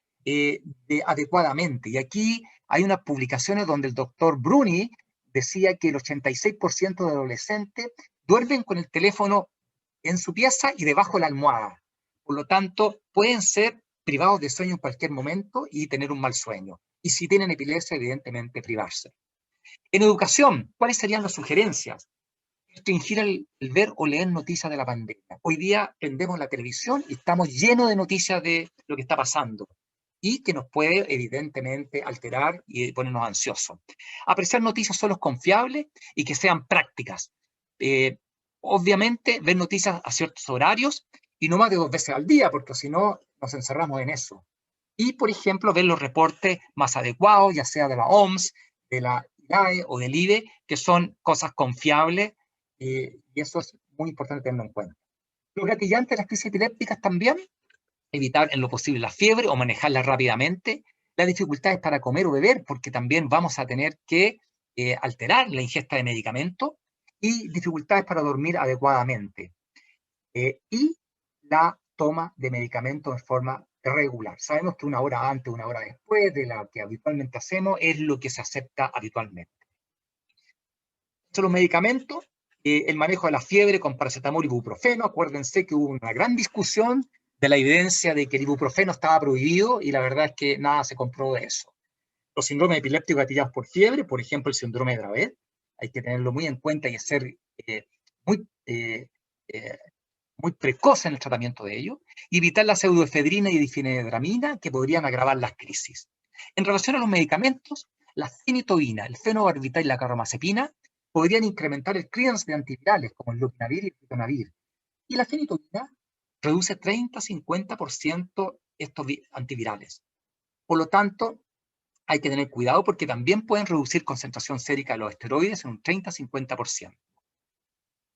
adecuadamente. Y aquí hay unas publicaciones donde el doctor Bruni decía que el 86% de adolescentes duermen con el teléfono en su pieza y debajo de la almohada. Por lo tanto, pueden ser privados de sueño en cualquier momento y tener un mal sueño. Y si tienen epilepsia, evidentemente privarse. En educación, ¿cuáles serían las sugerencias? Restringir el ver o leer noticias de la pandemia. Hoy día prendemos la televisión y estamos llenos de noticias de lo que está pasando y que nos puede evidentemente alterar y ponernos ansiosos. Apreciar noticias solo confiables y que sean prácticas. Obviamente ver noticias a ciertos horarios y no más de 2 veces al día, porque si no nos encerramos en eso. Y, por ejemplo, ver los reportes más adecuados, ya sea de la OMS, de la IAE o del IDE, que son cosas confiables, y eso es muy importante tenerlo en cuenta. Los gatillantes de las crisis epilépticas también, evitar en lo posible la fiebre o manejarla rápidamente, las dificultades para comer o beber, porque también vamos a tener que alterar la ingesta de medicamentos, y dificultades para dormir adecuadamente. Y la toma de medicamentos en forma regular. Sabemos que 1 hora antes, 1 hora después de la que habitualmente hacemos es lo que se acepta habitualmente. Son los medicamentos, el manejo de la fiebre con paracetamol y ibuprofeno. Acuérdense que hubo una gran discusión de la evidencia de que el ibuprofeno estaba prohibido y la verdad es que nada se comprobó de eso. Los síndromes epilépticos gatillados por fiebre, por ejemplo el síndrome de Dravet, hay que tenerlo muy en cuenta y ser muy precoz en el tratamiento de ello, y evitar la pseudoefedrina y difenhidramina que podrían agravar las crisis. En relación a los medicamentos, la fenitoína, el fenobarbital y la carbamazepina podrían incrementar el clearance de antivirales como el lopinavir y el ritonavir. Y la fenitoína reduce 30-50% estos antivirales. Por lo tanto, hay que tener cuidado porque también pueden reducir concentración sérica de los esteroides en un 30-50%.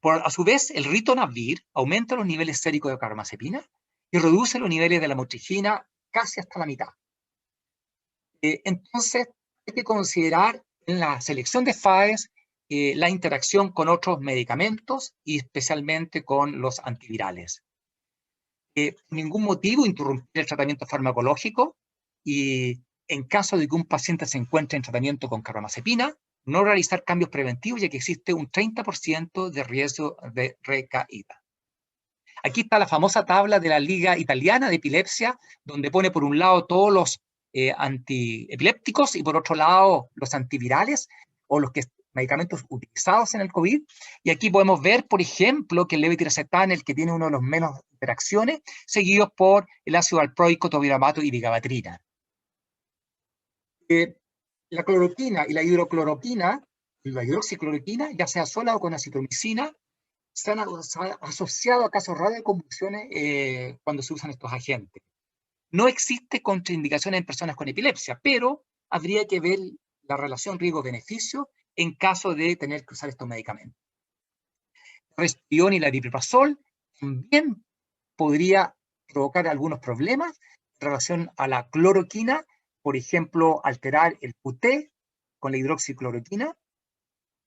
A su vez, el ritonavir aumenta los niveles séricos de carbamazepina y reduce los niveles de la motrigina casi hasta la mitad. Entonces, hay que considerar en la selección de FAES la interacción con otros medicamentos y especialmente con los antivirales. Por ningún motivo interrumpir el tratamiento farmacológico y en caso de que un paciente se encuentre en tratamiento con carbamazepina, no realizar cambios preventivos ya que existe un 30% de riesgo de recaída. Aquí está la famosa tabla de la Liga Italiana de Epilepsia, donde pone por un lado todos los antiepilépticos y por otro lado los antivirales o los medicamentos utilizados en el COVID. Y aquí podemos ver, por ejemplo, que el levetiracetam, el que tiene uno de los menos interacciones, seguidos por el ácido valproico, tobiramato y vigabatrina. La cloroquina y la hidrocloroquina, la hidroxicloroquina, ya sea sola o con acitromicina, se han asociado a casos raros de convulsiones cuando se usan estos agentes. No existe contraindicación en personas con epilepsia, pero habría que ver la relación riesgo-beneficio en caso de tener que usar estos medicamentos. El risperidona y la aripiprazol también podría provocar algunos problemas en relación a la cloroquina, por ejemplo, alterar el QT con la hidroxicloroquina,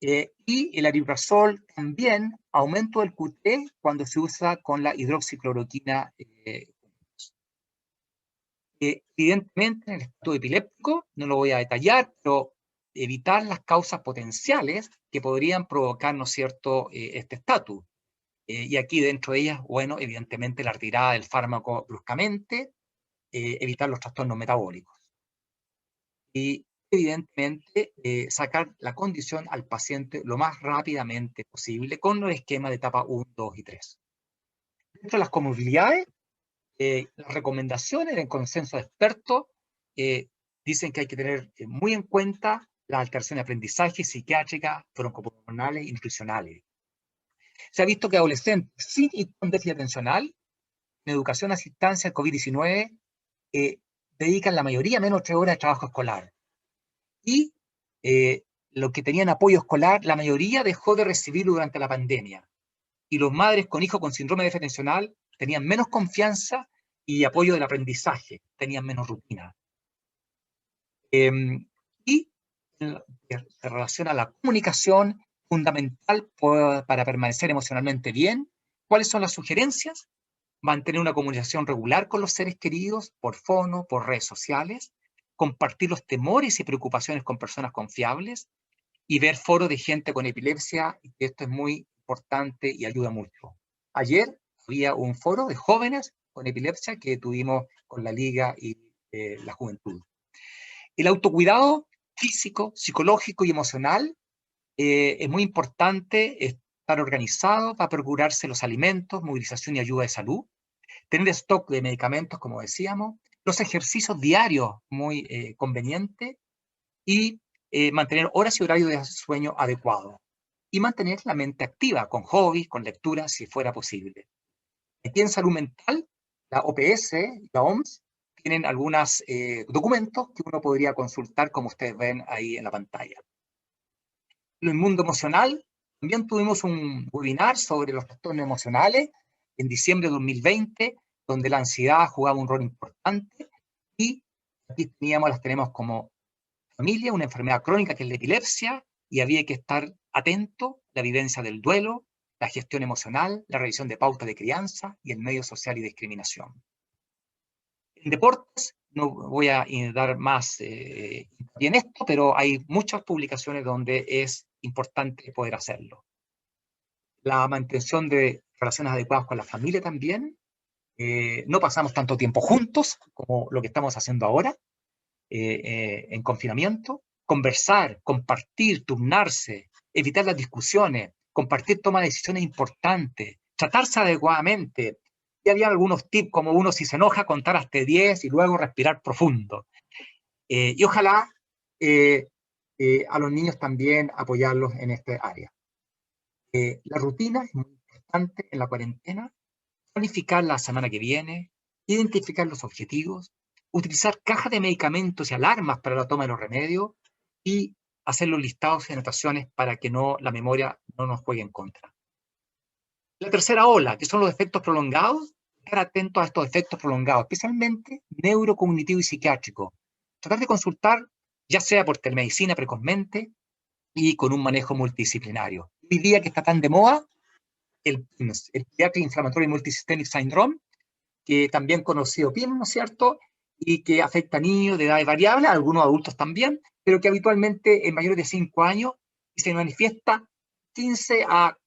y el aripiprazol también aumento del QT cuando se usa con la hidroxicloroquina. Evidentemente, en el estado epiléptico, no lo voy a detallar, pero evitar las causas potenciales que podrían provocar, ¿no es cierto?, este estatus. Y aquí dentro de ellas, bueno, evidentemente la retirada del fármaco bruscamente, evitar los trastornos metabólicos. Y evidentemente sacar la condición al paciente lo más rápidamente posible con el esquema de etapa 1, 2 y 3. Dentro de las comorbilidades, las recomendaciones del consenso de expertos dicen que hay que tener muy en cuenta las alteraciones de aprendizaje psiquiátricas, broncopulmonales y nutricionales. Se ha visto que adolescentes sin y con déficit atencional, en educación a distancia, el COVID-19, dedican la mayoría menos de 3 horas de trabajo escolar. Y los que tenían apoyo escolar, la mayoría dejó de recibirlo durante la pandemia. Y los madres con hijos con síndrome de déficit atencional tenían menos confianza y apoyo del aprendizaje, tenían menos rutina. Y se relaciona a la comunicación fundamental para permanecer emocionalmente bien. ¿Cuáles son las sugerencias? Mantener una comunicación regular con los seres queridos, por fono, por redes sociales, compartir los temores y preocupaciones con personas confiables y ver foros de gente con epilepsia, y esto es muy importante y ayuda mucho. Ayer había un foro de jóvenes con epilepsia que tuvimos con la Liga y la Juventud. El autocuidado físico, psicológico y emocional es muy importante estar organizado para procurarse los alimentos, movilización y ayuda de salud, tener stock de medicamentos, como decíamos, los ejercicios diarios muy convenientes y mantener horas y horarios de sueño adecuados. Y mantener la mente activa con hobbies, con lecturas, si fuera posible. Aquí en salud mental, la OPS y la OMS tienen algunos documentos que uno podría consultar, como ustedes ven ahí en la pantalla. En el mundo emocional, también tuvimos un webinar sobre los trastornos emocionales en diciembre de 2020, donde la ansiedad jugaba un rol importante, y aquí las tenemos como familia, una enfermedad crónica que es la epilepsia, y había que estar atento, la vivencia del duelo, la gestión emocional, la revisión de pautas de crianza y el medio social y discriminación. En deportes, no voy a dar más en esto, pero hay muchas publicaciones donde es importante poder hacerlo. La mantención de relaciones adecuadas con la familia también. No pasamos tanto tiempo juntos como lo que estamos haciendo ahora, en confinamiento. Conversar, compartir, turnarse, evitar las discusiones, compartir toma de decisiones importantes, tratarse adecuadamente. Y había algunos tips, como uno, si se enoja, contar hasta 10 y luego respirar profundo. Y ojalá a los niños también apoyarlos en este área. La rutina es muy importante en la cuarentena. Planificar la semana que viene, identificar los objetivos, utilizar cajas de medicamentos y alarmas para la toma de los remedios y hacer los listados y anotaciones para que la memoria no nos juegue en contra. La tercera ola, que son los efectos prolongados, estar atentos a estos efectos prolongados, especialmente neurocognitivo y psiquiátrico. Tratar de consultar, ya sea por telemedicina precozmente y con un manejo multidisciplinario. Hoy día que está tan de moda, el Pediatric Inflammatory Multisystemic Syndrome, que también conocido PIM, ¿no es cierto? Y que afecta a niños de edades variables, a algunos adultos también, pero que habitualmente en mayores de 5 años se manifiesta 15 a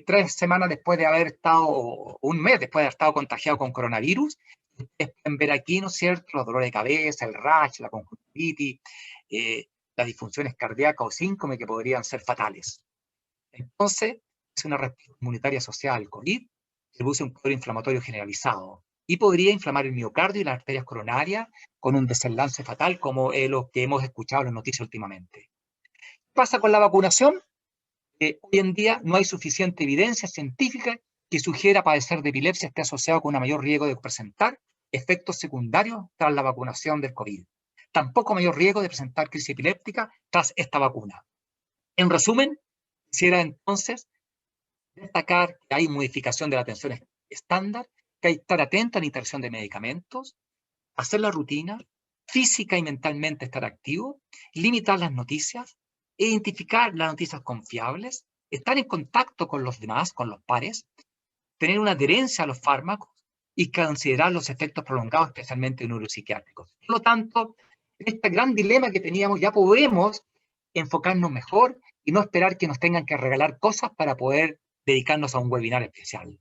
3 semanas después de haber estado, o un mes después de haber estado contagiado con coronavirus. Ustedes pueden ver aquí, ¿no es cierto?, los dolores de cabeza, el rash, la conjuntivitis, las disfunciones cardíacas o síndrome que podrían ser fatales. Entonces, es una respuesta inmunitaria asociada al COVID, que produce un cuadro inflamatorio generalizado y podría inflamar el miocardio y las arterias coronarias con un desenlace fatal, como lo que hemos escuchado en las noticias últimamente. ¿Qué pasa con la vacunación? Hoy en día no hay suficiente evidencia científica que sugiera padecer de epilepsia esté asociado con un mayor riesgo de presentar efectos secundarios tras la vacunación del COVID. Tampoco mayor riesgo de presentar crisis epiléptica tras esta vacuna. En resumen, quisiera entonces destacar que hay modificación de la atención estándar, que hay que estar atento a la interacción de medicamentos, hacer la rutina, física y mentalmente estar activo, limitar las noticias, identificar las noticias confiables, estar en contacto con los demás, con los pares, tener una adherencia a los fármacos y considerar los efectos prolongados, especialmente neuropsiquiátricos. Por lo tanto, en este gran dilema que teníamos ya podemos enfocarnos mejor y no esperar que nos tengan que regalar cosas para poder dedicarnos a un webinar especial.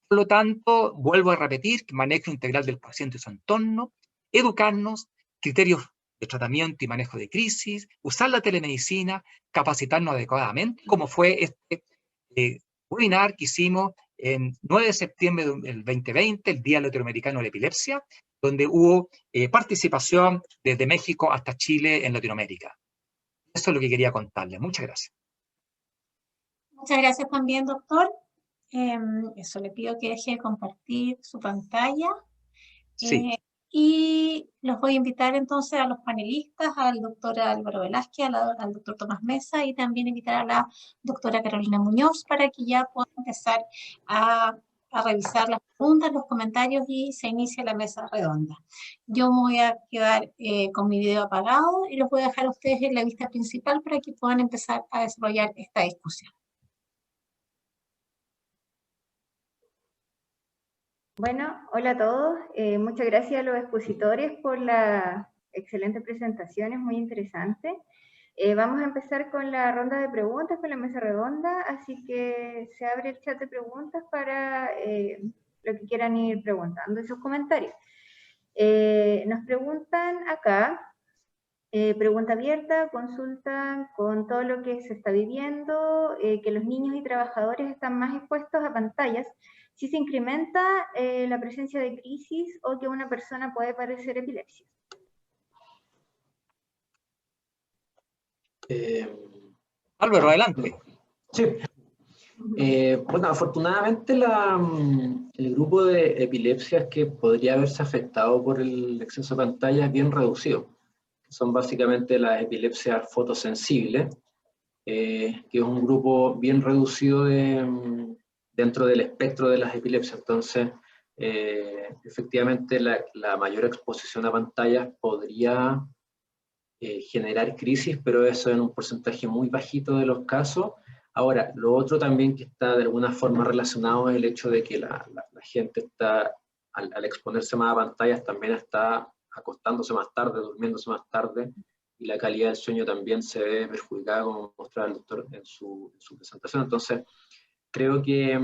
Por lo tanto, vuelvo a repetir, manejo integral del paciente y su entorno, educarnos, criterios de tratamiento y manejo de crisis, usar la telemedicina, capacitarnos adecuadamente, como fue este webinar que hicimos en 9 de septiembre del 2020, el Día Latinoamericano de la Epilepsia, donde hubo participación desde México hasta Chile en Latinoamérica. Eso es lo que quería contarles. Muchas gracias. Muchas gracias también, doctor. Eso, le pido que deje de compartir su pantalla. Sí. Y los voy a invitar entonces a los panelistas, al doctor Álvaro Velázquez, al doctor Tomás Mesa y también invitar a la doctora Carolina Muñoz para que ya puedan empezar a revisar las preguntas, los comentarios y se inicie la mesa redonda. Yo me voy a quedar con mi video apagado y los voy a dejar a ustedes en la vista principal para que puedan empezar a desarrollar esta discusión. Bueno, hola a todos. Muchas gracias a los expositores por la excelente presentación, es muy interesante. Vamos a empezar con la ronda de preguntas, con la mesa redonda, así que se abre el chat de preguntas para lo que quieran ir preguntando en sus comentarios. Nos preguntan acá, pregunta abierta, consultan con todo lo que se está viviendo, que los niños y trabajadores están más expuestos a pantallas, si se incrementa la presencia de crisis o que una persona puede padecer epilepsia. Álvaro, adelante. Sí. Bueno, afortunadamente el grupo de epilepsias que podría haberse afectado por el exceso de pantalla es bien reducido. Son básicamente las epilepsias fotosensibles, que es un grupo bien reducido dentro del espectro de las epilepsias. Entonces, efectivamente, la mayor exposición a pantallas podría generar crisis, pero eso en un porcentaje muy bajito de los casos. Ahora, lo otro también que está de alguna forma relacionado es el hecho de que la gente está, al exponerse más a pantallas, también está acostándose más tarde, durmiéndose más tarde, y la calidad del sueño también se ve perjudicada, como mostraba el doctor en su presentación. Entonces, creo que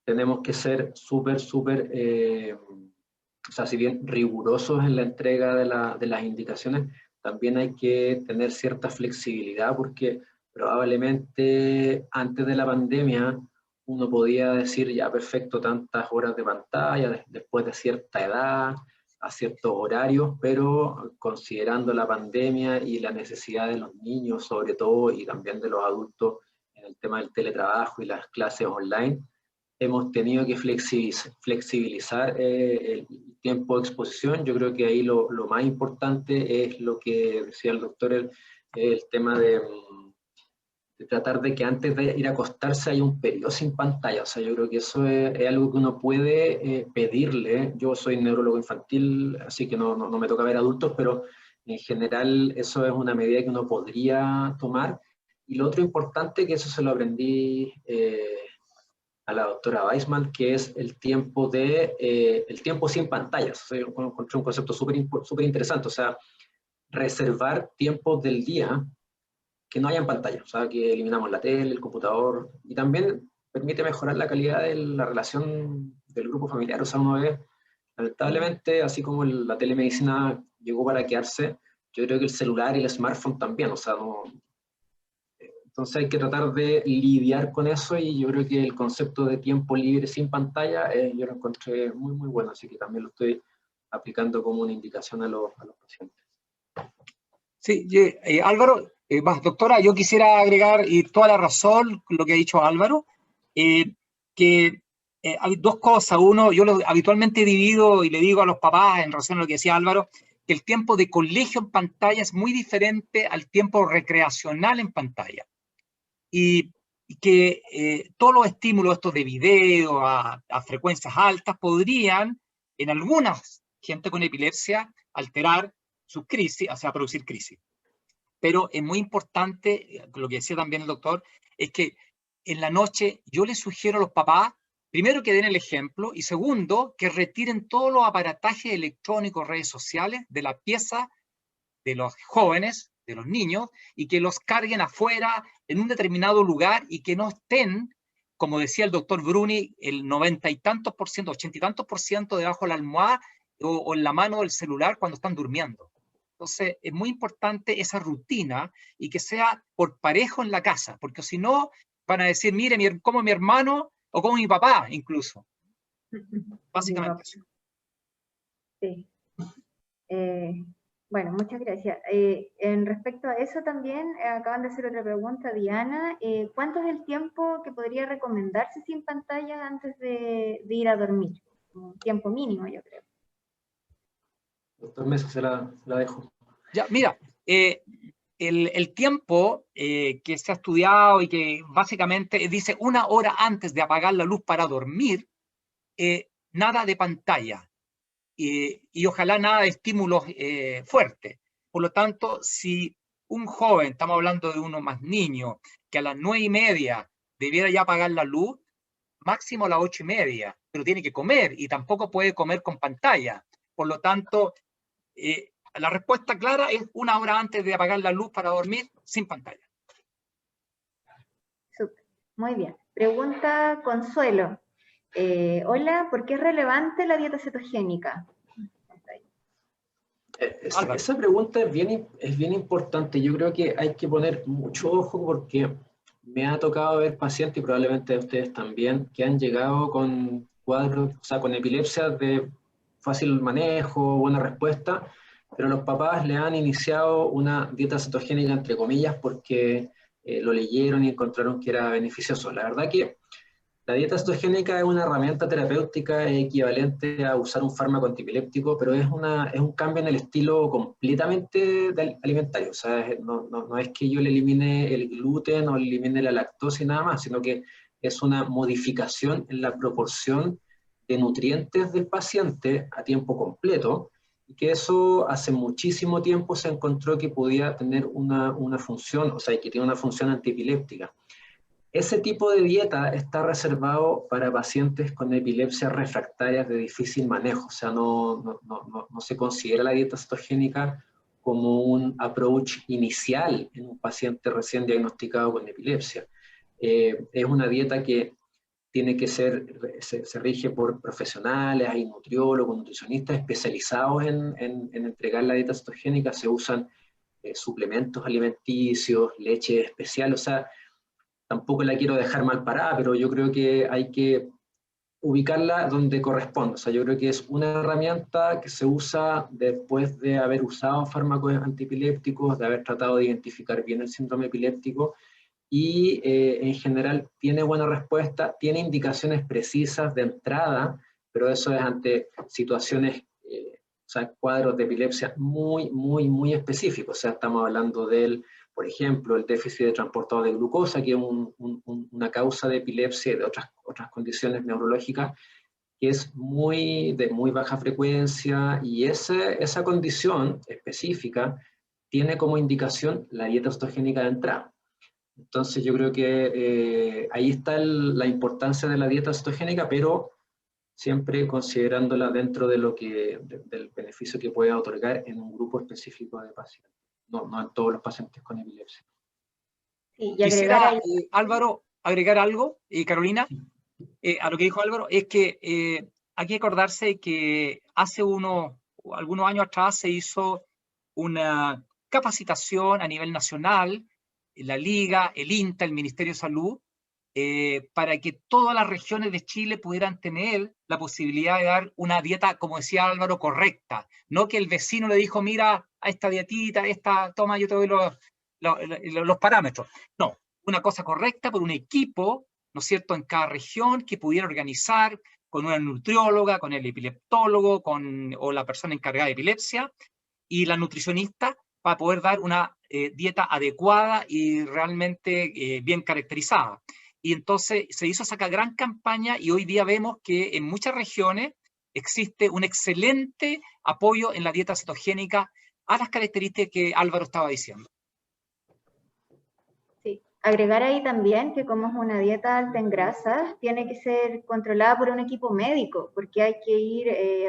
tenemos que ser súper, o sea, si bien rigurosos en la entrega de las indicaciones, también hay que tener cierta flexibilidad, porque probablemente antes de la pandemia uno podía decir, ya perfecto, tantas horas de pantalla, después de cierta edad, a ciertos horarios, pero considerando la pandemia y la necesidad de los niños sobre todo, y también de los adultos en el tema del teletrabajo y las clases online, hemos tenido que flexibilizar el tiempo de exposición. Yo creo que ahí lo más importante es lo que decía el doctor, el tema de tratar de que antes de ir a acostarse haya un periodo sin pantalla. O sea, yo creo que eso es algo que uno puede pedirle. Yo soy neurólogo infantil, así que no me toca ver adultos, pero en general eso es una medida que uno podría tomar. Y lo otro importante, que eso se lo aprendí a la doctora Weissman, que es el tiempo sin pantallas. O sea, yo encontré un concepto súper interesante. O sea, reservar tiempos del día que no hayan pantalla, o sea, que eliminamos la tele, el computador, y también permite mejorar la calidad de la relación del grupo familiar. O sea, uno ve, lamentablemente, así como la telemedicina llegó para quedarse, yo creo que el celular y el smartphone también. O sea, entonces hay que tratar de lidiar con eso, y yo creo que el concepto de tiempo libre sin pantalla, yo lo encontré muy, muy bueno, así que también lo estoy aplicando como una indicación a los pacientes. Sí, Álvaro, doctora, yo quisiera agregar, y toda la razón, lo que ha dicho Álvaro, que hay dos cosas. Uno, yo habitualmente divido y le digo a los papás en relación a lo que decía Álvaro, que el tiempo de colegio en pantalla es muy diferente al tiempo recreacional en pantalla. Y que todos los estímulos estos de video a frecuencias altas podrían, en algunas gente con epilepsia, alterar sus crisis, o sea, producir crisis. Pero es muy importante, lo que decía también el doctor, es que en la noche yo les sugiero a los papás, primero que den el ejemplo, y segundo, que retiren todos los aparatajes electrónicos, redes sociales, de la pieza de los jóvenes, de los niños, y que los carguen afuera, en un determinado lugar, y que no estén, como decía el doctor Bruni, el 90 y tantos por ciento, 80 y tantos por ciento debajo de la almohada o en la mano del celular cuando están durmiendo. Entonces, es muy importante esa rutina, y que sea por parejo en la casa, porque si no, van a decir, mire, como mi hermano o como mi papá, incluso. Básicamente eso. Sí. Bueno, muchas gracias. En respecto a eso también, acaban de hacer otra pregunta, Diana. ¿Cuánto es el tiempo que podría recomendarse sin pantalla antes de ir a dormir? Un tiempo mínimo, yo creo. Doctor Mesa, se la dejo. Ya, mira, el tiempo que se ha estudiado y que básicamente dice 1 hora antes de apagar la luz para dormir, nada de pantalla. Y ojalá nada de estímulos fuertes. Por lo tanto, si un joven, estamos hablando de uno más niño, que a las 9:30 debiera ya apagar la luz, máximo a las 8:30, pero tiene que comer, y tampoco puede comer con pantalla. Por lo tanto, la respuesta clara es 1 hora antes de apagar la luz para dormir, sin pantalla. Súper. Muy bien. Pregunta Consuelo. Hola, ¿por qué es relevante la dieta cetogénica? Esa pregunta es bien importante. Yo creo que hay que poner mucho ojo porque me ha tocado ver pacientes, y probablemente a ustedes también, que han llegado con cuadros, o sea, con epilepsia de fácil manejo, buena respuesta, pero los papás le han iniciado una dieta cetogénica, entre comillas, porque lo leyeron y encontraron que era beneficioso. La verdad que la dieta cetogénica es una herramienta terapéutica equivalente a usar un fármaco antipiléptico, pero es un cambio en el estilo completamente alimentario. O sea, no es que yo le elimine el gluten o le elimine la lactosa y nada más, sino que es una modificación en la proporción de nutrientes del paciente a tiempo completo, y que eso hace muchísimo tiempo se encontró que podía tener una función, o sea, que tiene una función antipiléptica. Ese tipo de dieta está reservado para pacientes con epilepsias refractarias de difícil manejo, o sea, no se considera la dieta cetogénica como un approach inicial en un paciente recién diagnosticado con epilepsia. Es una dieta que tiene que se rige por profesionales, hay nutriólogos, nutricionistas especializados en entregar la dieta cetogénica, se usan suplementos alimenticios, leche especial, o sea, tampoco la quiero dejar mal parada, pero yo creo que hay que ubicarla donde corresponde. O sea, yo creo que es una herramienta que se usa después de haber usado fármacos antipilépticos, de haber tratado de identificar bien el síndrome epiléptico, y en general tiene buena respuesta, tiene indicaciones precisas de entrada, pero eso es ante situaciones, o sea, cuadros de epilepsia muy específicos. O sea, estamos hablando del, por ejemplo, el déficit de transportador de glucosa, que es una causa de epilepsia y de otras condiciones neurológicas, que es de muy baja frecuencia, y esa condición específica tiene como indicación la dieta cetogénica de entrada. Entonces yo creo que ahí está la importancia de la dieta cetogénica, pero siempre considerándola dentro de del beneficio que puede otorgar en un grupo específico de pacientes, no en todos los pacientes con epilepsia. Sí, y agregar ahí... Álvaro, agregar algo, Carolina, a lo que dijo Álvaro, es que hay que acordarse que hace algunos años atrás se hizo una capacitación a nivel nacional, la Liga, el INTA, el Ministerio de Salud, para que todas las regiones de Chile pudieran tener la posibilidad de dar una dieta, como decía Álvaro, correcta. No que el vecino le dijo, mira, a esta dietita, toma, yo te doy los parámetros. No, una cosa correcta por un equipo, ¿no es cierto?, en cada región que pudiera organizar con una nutrióloga, con el epileptólogo, o la persona encargada de epilepsia y la nutricionista, para poder dar una dieta adecuada y realmente bien caracterizada. Y entonces se hizo esa gran campaña, y hoy día vemos que en muchas regiones existe un excelente apoyo en la dieta cetogénica a las características que Álvaro estaba diciendo. Sí, agregar ahí también que como es una dieta alta en grasas, tiene que ser controlada por un equipo médico, porque hay que ir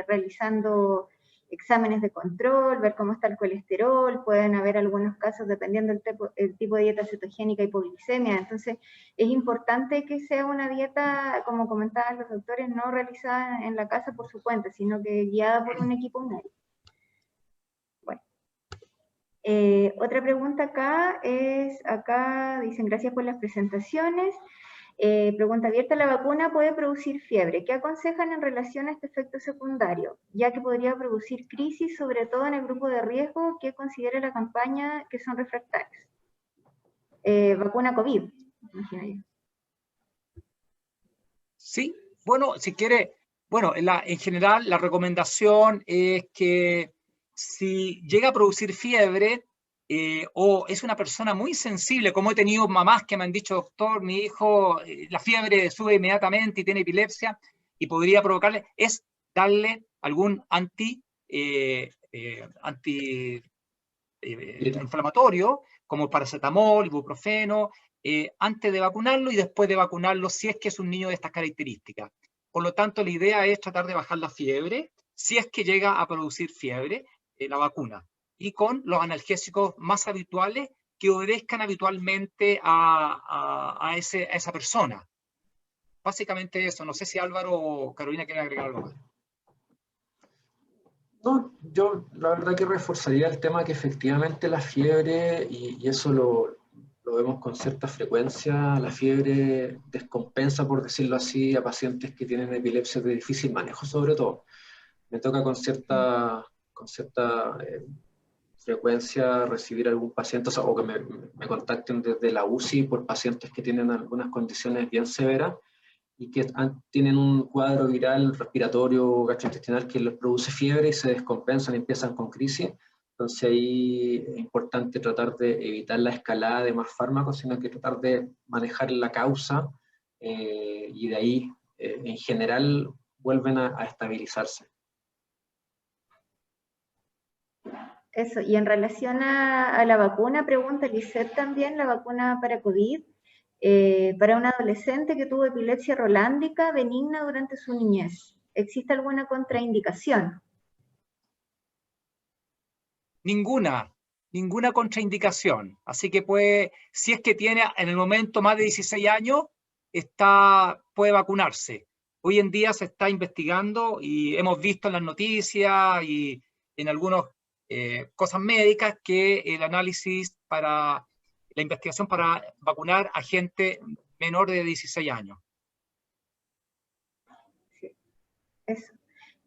realizando exámenes de control, ver cómo está el colesterol, pueden haber algunos casos, dependiendo del tipo de dieta cetogénica, hipoglicemia. Entonces, es importante que sea una dieta, como comentaban los doctores, no realizada en la casa por su cuenta, sino que guiada por un equipo médico. Bueno. Otra pregunta acá dicen, gracias por las presentaciones. Pregunta abierta, ¿la vacuna puede producir fiebre? ¿Qué aconsejan en relación a este efecto secundario? Ya que podría producir crisis, sobre todo en el grupo de riesgo que considere la campaña que son refractarios. Vacuna COVID, imagino yo. Sí, bueno, si quiere, bueno, en general la recomendación es que si llega a producir fiebre, o es una persona muy sensible, como he tenido mamás que me han dicho, doctor, mi hijo, la fiebre sube inmediatamente y tiene epilepsia y podría provocarle, es darle algún inflamatorio, como paracetamol, ibuprofeno, antes de vacunarlo y después de vacunarlo, si es que es un niño de estas características. Por lo tanto, la idea es tratar de bajar la fiebre, si es que llega a producir fiebre, la vacuna, y con los analgésicos más habituales que obedezcan habitualmente a esa persona. básicamente eso. No sé si Álvaro o Carolina quieren agregar algo más. No, yo la verdad que reforzaría el tema que efectivamente la fiebre, y eso lo vemos con cierta frecuencia, la fiebre descompensa, por decirlo así, a pacientes que tienen epilepsia de difícil manejo, sobre todo. Me toca con cierta frecuencia recibir algún paciente, o sea, o que me contacten desde la UCI por pacientes que tienen algunas condiciones bien severas y que tienen un cuadro viral respiratorio gastrointestinal que les produce fiebre y se descompensan y empiezan con crisis. Entonces ahí es importante tratar de evitar la escalada de más fármacos, sino que tratar de manejar la causa y de ahí en general vuelven a estabilizarse. Eso, y en relación a la vacuna, pregunta Lisette también, la vacuna para COVID, para un adolescente que tuvo epilepsia rolándica benigna durante su niñez, ¿existe alguna contraindicación? Ninguna contraindicación. Así que si es que tiene en el momento más de 16 años, puede vacunarse. Hoy en día se está investigando y hemos visto en las noticias y en algunas cosas médicas que el análisis la investigación para vacunar a gente menor de 16 años. Sí, eso.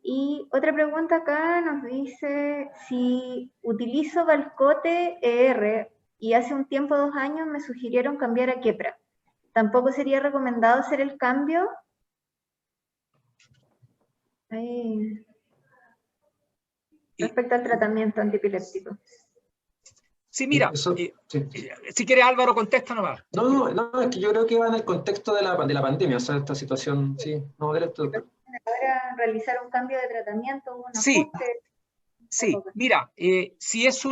Y otra pregunta acá nos dice, si utilizo Valcote ER y hace un tiempo, 2 años, me sugirieron cambiar a Keppra, ¿tampoco sería recomendado hacer el cambio? Respecto al tratamiento antipiléptico. Sí, mira, sí. Si quiere Álvaro, contesta nomás. No, es que yo creo que va en el contexto de la pandemia, o sea, esta situación, sí, no, directo. Ahora realizar un cambio de tratamiento, un ajuste. Sí, mira, si es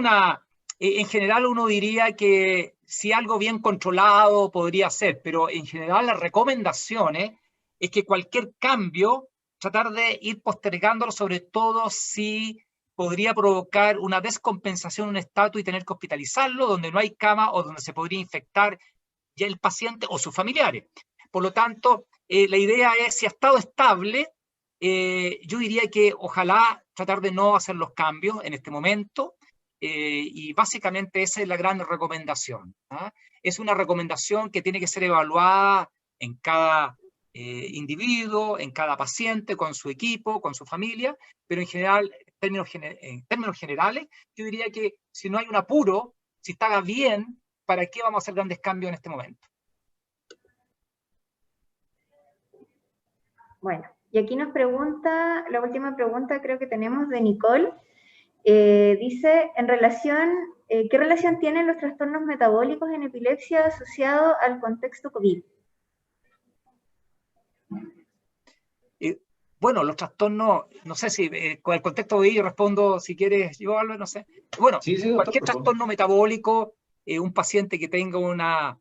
en general uno diría que si algo bien controlado podría ser, pero en general las recomendaciones es que cualquier cambio, tratar de ir postergándolo, sobre todo si podría provocar una descompensación en un estatus y tener que hospitalizarlo, donde no hay cama o donde se podría infectar ya el paciente o sus familiares. Por lo tanto, la idea es, si ha estado estable, yo diría que ojalá tratar de no hacer los cambios en este momento, y básicamente esa es la gran recomendación. Es una recomendación que tiene que ser evaluada en cada individuo, en cada paciente, con su equipo, con su familia, pero en general, en términos generales, yo diría que si no hay un apuro, si está bien, ¿para qué vamos a hacer grandes cambios en este momento? Bueno, y aquí nos pregunta, la última pregunta creo que tenemos de Nicole, dice, ¿qué relación tienen los trastornos metabólicos en epilepsia asociados al contexto COVID? Bueno, los trastornos, no sé si con el contexto COVID yo respondo, si quieres, yo Álvaro, no sé. Bueno, sí, cualquier trastorno metabólico, un paciente que tenga una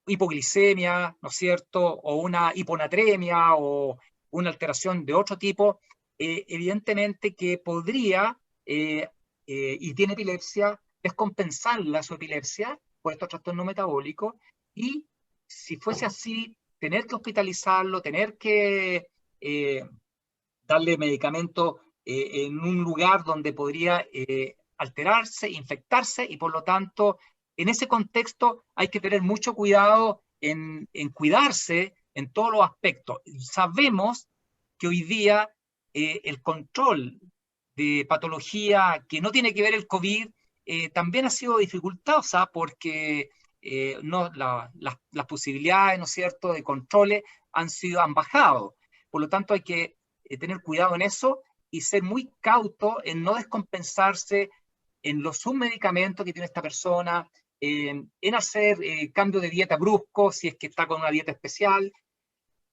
hipoglicemia, ¿no es cierto?, o una hiponatremia o una alteración de otro tipo, evidentemente que podría, y tiene epilepsia, descompensarla su epilepsia por estos trastornos metabólicos, y si fuese así, tener que hospitalizarlo, tener que darle medicamento en un lugar donde podría alterarse, infectarse, y por lo tanto, en ese contexto hay que tener mucho cuidado en cuidarse en todos los aspectos. Sabemos que hoy día el control de patología que no tiene que ver el COVID también ha sido dificultosa porque las posibilidades, ¿no es cierto?, de controles han bajado. Por lo tanto, hay que tener cuidado en eso y ser muy cauto en no descompensarse en los submedicamentos que tiene esta persona, en hacer cambio de dieta brusco si es que está con una dieta especial,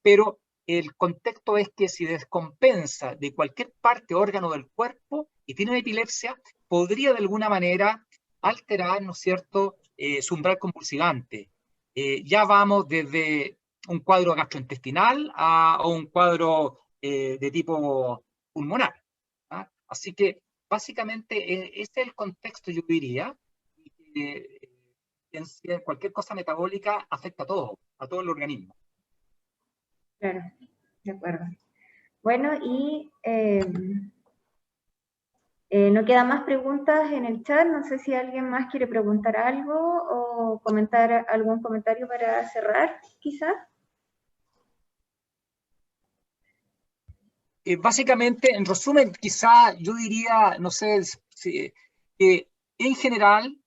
pero el contexto es que si descompensa de cualquier parte, órgano del cuerpo y tiene una epilepsia, podría de alguna manera alterar, ¿no es cierto?, su umbral convulsivante. Ya vamos desde un cuadro gastrointestinal a un cuadro de tipo pulmonar. Así que básicamente este es el contexto, yo diría, en cualquier cosa metabólica afecta a todo el organismo. Claro, de acuerdo. Bueno, y no quedan más preguntas en el chat. No sé si alguien más quiere preguntar algo o comentar algún comentario para cerrar, quizás. Básicamente, en resumen, quizá yo diría, no sé, que en general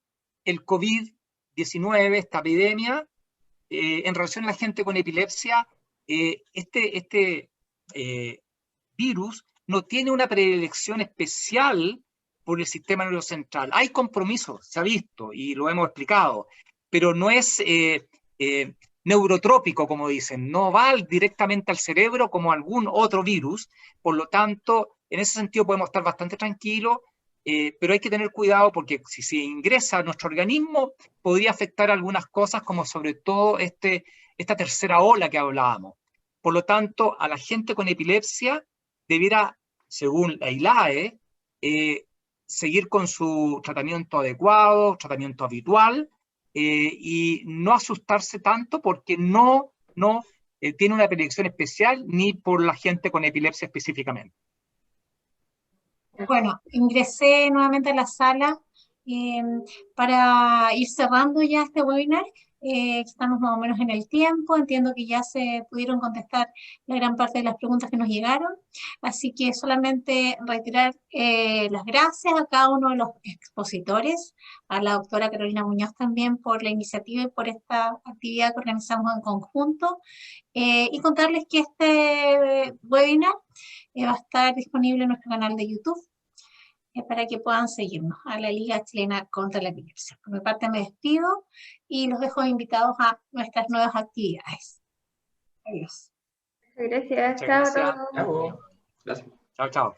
el COVID-19, esta epidemia, en relación a la gente con epilepsia, este virus no tiene una predilección especial por el sistema neurocentral. Hay compromisos, se ha visto y lo hemos explicado, pero no es neurotrópico, como dicen, no va directamente al cerebro como algún otro virus. Por lo tanto, en ese sentido podemos estar bastante tranquilos, pero hay que tener cuidado porque si se ingresa a nuestro organismo podría afectar algunas cosas, como sobre todo esta tercera ola que hablábamos. Por lo tanto, a la gente con epilepsia debiera, según la ILAE, seguir con su tratamiento adecuado, tratamiento habitual, y no asustarse tanto porque no tiene una predilección especial ni por la gente con epilepsia específicamente. Bueno, ingresé nuevamente a la sala para ir cerrando ya este webinar. Estamos más o menos en el tiempo, entiendo que ya se pudieron contestar la gran parte de las preguntas que nos llegaron, así que solamente reiterar las gracias a cada uno de los expositores, a la doctora Carolina Muñoz también por la iniciativa y por esta actividad que organizamos en conjunto, y contarles que este webinar va a estar disponible en nuestro canal de YouTube para que puedan seguirnos a la Liga Chilena contra la Epilepsia. Por mi parte me despido y los dejo invitados a nuestras nuevas actividades. Adiós. Gracias. Muchas Chao a gracias. todos. Chao. Gracias. Chao, chao.